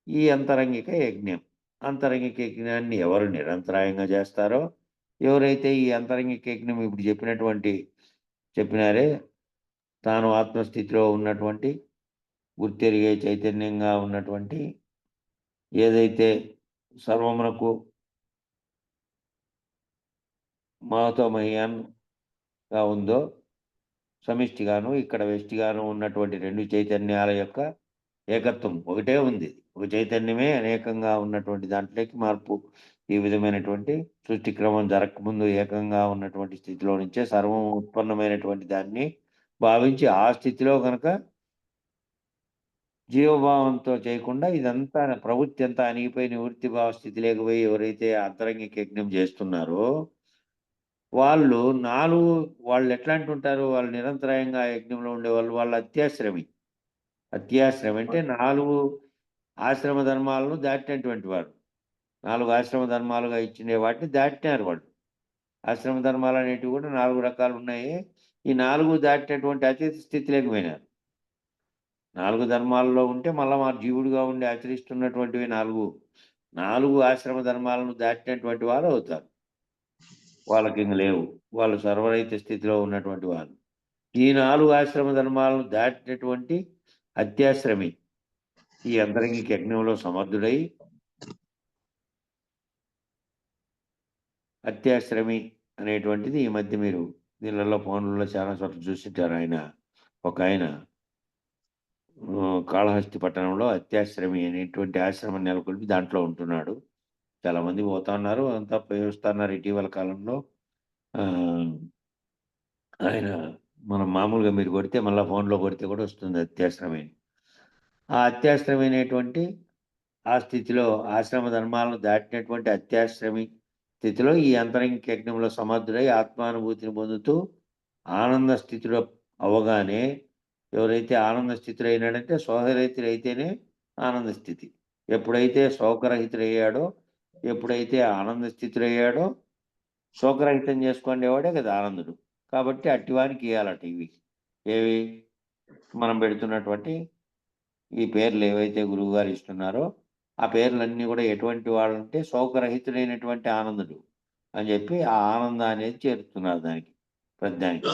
S2: ఈ అంతరంగిక యజ్ఞం. అంతరంగిక యజ్ఞాన్ని ఎవరు నిరంతరాయంగా చేస్తారో, ఎవరైతే ఈ అంతరంగిక యజ్ఞం ఇప్పుడు చెప్పినారే, తాను ఆత్మస్థితిలో ఉన్నటువంటి గుర్తెరిగే చైతన్యంగా ఉన్నటువంటి ఏదైతే సర్వమునకు మాతో మహ్యాన్గా ఉందో, సమిష్టిగాను ఇక్కడ వెష్టిగాను ఉన్నటువంటి రెండు చైతన్యాల యొక్క ఏకత్వం ఒకటే ఉంది. ఒక చైతన్యమే అనేకంగా ఉన్నటువంటి దాంట్లోకి మార్పు ఈ విధమైనటువంటి సృష్టి క్రమం జరగకముందు ఏకంగా ఉన్నటువంటి స్థితిలో నుంచే సర్వం ఉత్పన్నమైనటువంటి దాన్ని భావించి ఆ స్థితిలో కనుక జీవభావంతో చేయకుండా ఇదంతా ప్రవృత్తి అంతా అణిగిపోయి నివృత్తి భావ స్థితి లేకపోయి ఎవరైతే అంతరంగిక యజ్ఞం చేస్తున్నారో వాళ్ళు వాళ్ళు ఎట్లాంటి ఉంటారు? వాళ్ళు నిరంతరాయంగా యజ్ఞంలో ఉండేవాళ్ళు. వాళ్ళు అత్యాశ్రమి. అత్యాశ్రమి అంటే 4 ఆశ్రమ ధర్మాలను దాటినటువంటి వాడు. 4 ఆశ్రమ ధర్మాలుగా ఇచ్చిన వాటిని దాటినారు వాళ్ళు. ఆశ్రమ ధర్మాలు అనేటివి కూడా 4 రకాలు ఉన్నాయి. ఈ 4 దాటినటువంటి అతీత స్థితిలోకి పోయినారు. 4 ధర్మాల్లో ఉంటే మళ్ళా మా జీవుడుగా ఉండి ఆచరిస్తున్నటువంటివి 4 ఆశ్రమ ధర్మాలను దాటినటువంటి వారు అవుతారు. వాళ్ళకి ఇంక లేవు. వాళ్ళు సర్వరహిత స్థితిలో ఉన్నటువంటి వాళ్ళు. ఈ 4 ఆశ్రమ ధర్మాలను దాటినటువంటి అత్యాశ్రమి ఈ అంతరంగిక యజ్ఞంలో సమర్థుడై అత్యాశ్రమి అనేటువంటిది ఈ మధ్య మీరు దీనిలలో ఫోన్లలో చాలా చోట్ల చూసింటారు. ఒక ఆయన కాళహస్తి పట్టణంలో అత్యాశ్రమి అనేటువంటి ఆశ్రమం నెలకొల్పి దాంట్లో ఉంటున్నాడు. చాలా మంది పోతా ఉన్నారు, అంతా పోయి వస్తున్నారు. ఇటీవల కాలంలో ఆయన మనం మామూలుగా మీరు కొడితే మళ్ళీ ఫోన్లో కొడితే కూడా వస్తుంది అత్యాశ్రమి. ఆ అత్యాశ్రమి అనేటువంటి ఆ స్థితిలో ఆశ్రమ ధర్మాలను దాటినటువంటి అత్యాశ్రమి స్థితిలో ఈ అంతరంగిక యజ్ఞంలో సమర్థుడై ఆత్మానుభూతిని పొందుతూ ఆనంద స్థితిలో అవగానే ఎవరైతే ఆనంద స్థితిలో అయినాడంటే శోకరహితుడైతేనే ఆనంద స్థితి. ఎప్పుడైతే శోకరహితుడయ్యాడో, ఎప్పుడైతే ఆనంద స్థితిలో అయ్యాడో, శోకరహితం చేసుకునేవాడే కదా ఆనందుడు. కాబట్టి అట్టివానికి ఇవ్వాలట ఏవి మనం పెడుతున్నటువంటి ఈ పేర్లు ఏవైతే గురువుగారు ఇస్తున్నారో ఆ పేర్లన్నీ కూడా ఎటువంటి వాళ్ళంటే శోకరహితుడైనటువంటి ఆనందుడు అని చెప్పి ఆ ఆనందం అనేది చేరుతున్నారు దానికి ప్రతిదానికి.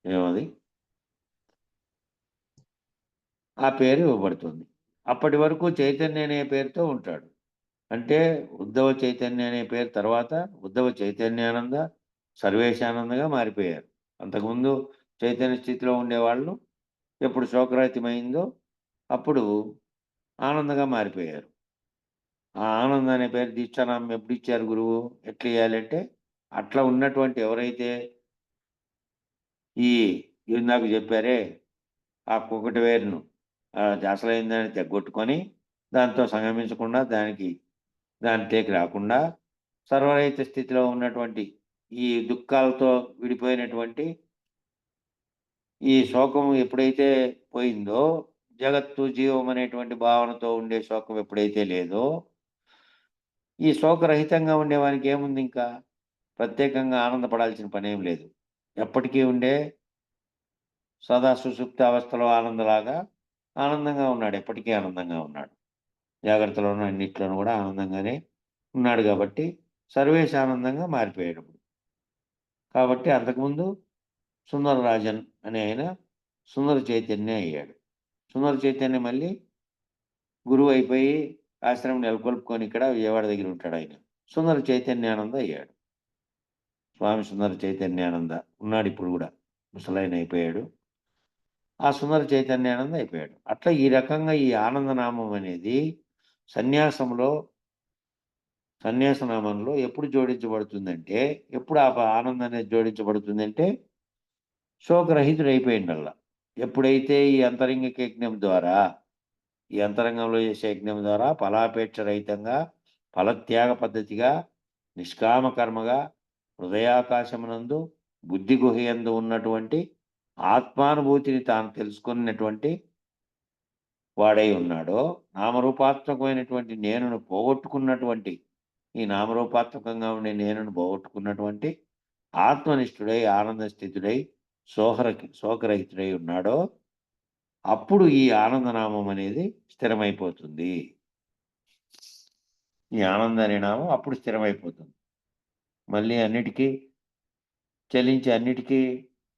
S2: ఏమది ఆ పేరు ఇవ్వబడుతుంది. అప్పటి వరకు చైతన్య అనే పేరుతో ఉంటాడు. అంటే ఉద్ధవ చైతన్య అనే పేరు తర్వాత ఉద్ధవ చైతన్యానంద, సర్వేశానందగా మారిపోయారు. అంతకుముందు చైతన్య స్థితిలో ఉండేవాళ్ళు ఎప్పుడు శోకరహితమైందో అప్పుడు ఆనందంగా మారిపోయారు. ఆ ఆనందం అనే పేరు దీక్షానామం ఎప్పుడు ఇచ్చారు గురువు? ఎట్లా ఇయ్యాలంటే అట్లా ఉన్నటువంటి ఎవరైతే ఈ ఇందాక చెప్పారే ఆ కుక్కటి వేరును అసలైందని తెగొట్టుకొని దాంతో సంగమించకుండా దాంట్లోకి రాకుండా సర్వరహిత స్థితిలో ఉన్నటువంటి ఈ దుఃఖాలతో విడిపోయినటువంటి ఈ శోకం ఎప్పుడైతే పోయిందో, జగత్తు జీవం అనేటువంటి భావనతో ఉండే శోకం ఎప్పుడైతే లేదో, ఈ శోకరహితంగా ఉండేవానికి ఏముంది ఇంకా? ప్రత్యేకంగా ఆనందపడాల్సిన పనేం లేదు. ఎప్పటికీ ఉండే సదా సుషుప్త అవస్థలో ఆనందలాగా ఆనందంగా ఉన్నాడు. ఎప్పటికీ ఆనందంగా ఉన్నాడు. జాగ్రత్తలోనూ అన్నిట్లోనూ కూడా ఆనందంగానే ఉన్నాడు కాబట్టి సర్వేష్ ఆనందంగా మారిపోయాడు ఇప్పుడు. కాబట్టి అంతకుముందు సుందరరాజన్ అనే ఆయన సుందర చైతన్య అయ్యాడు. సుందర చైతన్య మళ్ళీ గురువు అయిపోయి ఆశ్రమం నెలకొల్పుకొని ఇక్కడ విజయవాడ దగ్గర ఉంటాడు ఆయన. సుందర చైతన్యానంద అయ్యాడు. స్వామి సుందర చైతన్యానంద ఉన్నాడు ఇప్పుడు కూడా. ముసలాయన అయిపోయాడు. ఆ సుందర చైతన్యానంద అయిపోయాడు. అట్లా ఈ రకంగా ఈ ఆనందనామం అనేది సన్యాసనామంలో ఎప్పుడు జోడించబడుతుందంటే, ఎప్పుడు ఆ ఆనందం అనేది జోడించబడుతుందంటే శోకరహితుడైపోయిండల్లా. ఎప్పుడైతే ఈ అంతరంగిక యజ్ఞం ద్వారా, ఈ అంతరంగంలో చేసే యజ్ఞం ద్వారా ఫలాపేక్ష రహితంగా, ఫలత్యాగ పద్ధతిగా, నిష్కామ కర్మగా, హృదయాకాశమునందు బుద్ధి గుహయందు ఉన్నటువంటి ఆత్మానుభూతిని తాను తెలుసుకున్నటువంటి వాడై ఉన్నాడో, నామరూపాత్మకమైనటువంటి నేనును పోగొట్టుకున్నటువంటి, ఈ నామరూపాత్మకంగా ఉండే నేనును పోగొట్టుకున్నటువంటి ఆత్మనిష్ఠుడై ఆనంద స్థితుడై శోకరహితుడై ఉన్నాడో అప్పుడు ఈ ఆనందనామం అనేది స్థిరమైపోతుంది. ఈ ఆనంద అనే నామం అప్పుడు స్థిరమైపోతుంది. మళ్ళీ అన్నిటికీ చలించి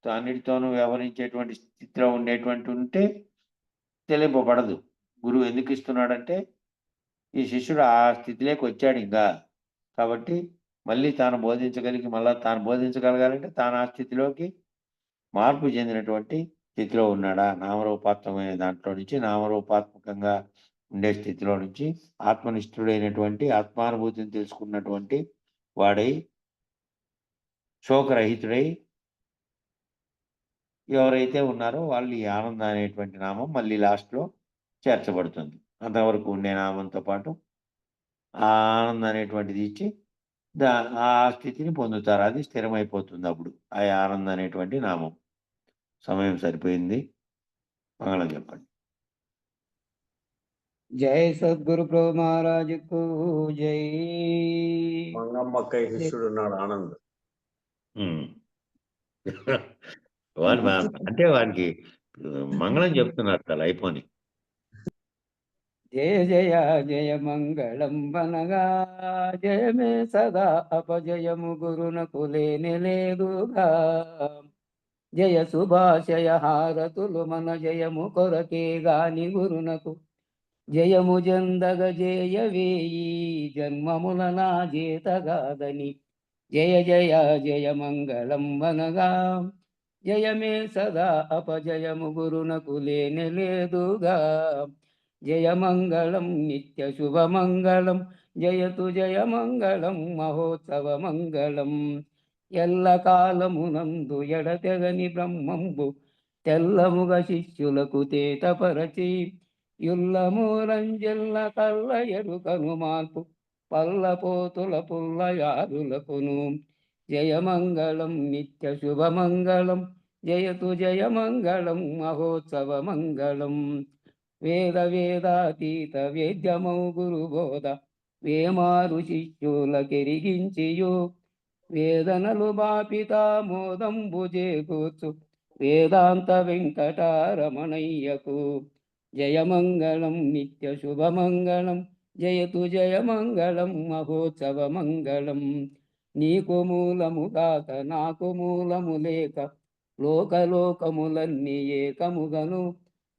S2: అన్నిటితోనూ వ్యవహరించేటువంటి స్థితిలో ఉండేటువంటి ఉంటే తెలియబడదు. గురువు ఎందుకు ఇస్తున్నాడంటే ఈ శిష్యుడు ఆ స్థితిలోకి వచ్చాడు ఇంకా. కాబట్టి మళ్ళీ తాను బోధించగలగాలంటే తాను ఆ స్థితిలోకి మార్పు చెందినటువంటి స్థితిలో ఉన్నాడా? నామరూపాత్మకమైన దాంట్లో నుంచి నామరూపాత్మకంగా ఉండే స్థితిలో నుంచి ఆత్మనిష్ఠుడైనటువంటి ఆత్మానుభూతిని తెలుసుకున్నటువంటి వాడై శోకరహితుడై ఎవరైతే ఉన్నారో వాళ్ళు ఈ ఆనంద అనేటువంటి నామం మళ్ళీ లాస్ట్‌లో చేర్చబడుతుంది. అంతవరకు ఉండే నామంతో పాటు ఆ ఆనందం అనేటువంటిది ఇచ్చి ఆ స్థితిని పొందుతారు. అది స్థిరమైపోతుంది అప్పుడు. ఆ ఆనందం అనేటువంటి నామం. సమయం సరిపోయింది. మంగళం చెప్పండి.
S1: జై సద్గురు ప్రభు మహారాజుకు జై.
S4: మంగమ్మక్కయ్య శిష్యుడు ఉన్నాడు ఆనంద్.
S2: అంటే వానికి మంగళం చెప్తున్నారు చాలా అయిపోని.
S1: జయ జయ జయ మంగళం వనగా, జయమే సదా అపజయము గురునకు లేని లేదుగా. జయ శుభాశయ హారతులు మన జయము కొరకే గాని గురునకు జయము జందగ జయవేయి జన్మముల నా జీతగాదని. జయ జయ జయ మంగళం వనగా, జయమే సదా అపజయము గురునకు లేని లేదుగా. జయ మంగళం నిత్య శుభమంగళం, జయతు జయ మంగళం మహోత్సవ మంగళం. ఎల్ల కాలమునందు ఎడతెగని బ్రహ్మంబు తెల్లముగ శిష్యులకు తేటపరచి, యుల్లమూలంజెల్ల కల్ల ఎరుకను మార్పు పల్లపోతుల పుల్లయారులకును. జయమంగళం నిత్య శుభమంగళం, జయతు జయమంగళం మహోత్సవ మంగళం. వేద వేదాతీత వేద్యమౌ గురుబోధ వేమారు శిష్యులకెరిగించియు, వేదనలు బాపితా మోదంబు చేకూర్చు వేదాంత వెంకటారమణయ్యకు. జయమంగళం నిత్య శుభమంగళం, జయతు జయమంగళం మహోత్సవ మంగళం. నీకు మూలము కాక నాకు మూలము లేక లోకలోకములన్నీ ఏకముగను,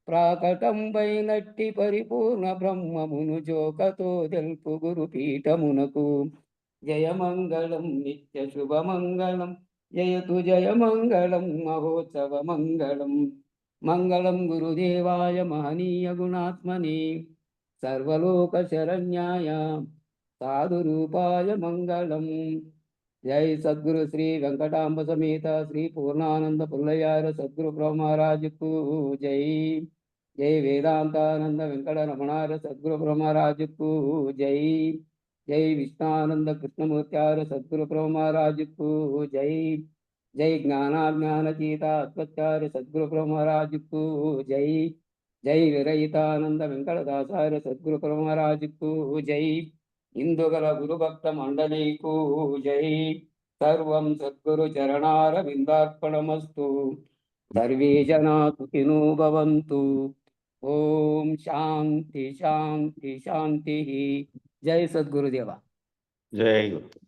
S1: ప్రాకటంబైనట్టి పరిపూర్ణ బ్రహ్మమును జోకతో తెలుపు గురు పీఠమునకు జయమంగళం నిత్య శుభమంగళం జయతు జయమంగళం మహోత్సవ మంగళం మంగళం గురుదేవాయ మహనీయ గుణాత్మనే సర్వలోక శరణ్యాయ సాధురూపాయ మంగళం. జై సద్గురు శ్రీ వెంకటాంబ సమేత శ్రీ పూర్ణానంద పుల్లయార సద్గురు ప్రభు మహారాజుకు జై. జై వేదాంతానంద వెంకట రమణార సద్గురు ప్రభు మహారాజుకు జై. జై విష్ణానంద కృష్ణమూర్త్యార సద్గురు ప్రభు మహారాజుకు జై. జై జ్ఞానాజ్ఞానతీత అత్వత్యార సద్గురు ప్రభు మహారాజుకు జై. జై విరహితానంద వెంకటదాసార సద్గురు ప్రభు మహారాజుకు జై. ఇందుగల గురుభక్త మండలీకు జై. సర్వం సద్గురు చరణార విందార్పణమస్తు. సర్వే జనా సుఖినో భవంతు. ఓం శాంతి శాంతి శాంతి. జై సద్గురుదేవ.
S2: జై గురు.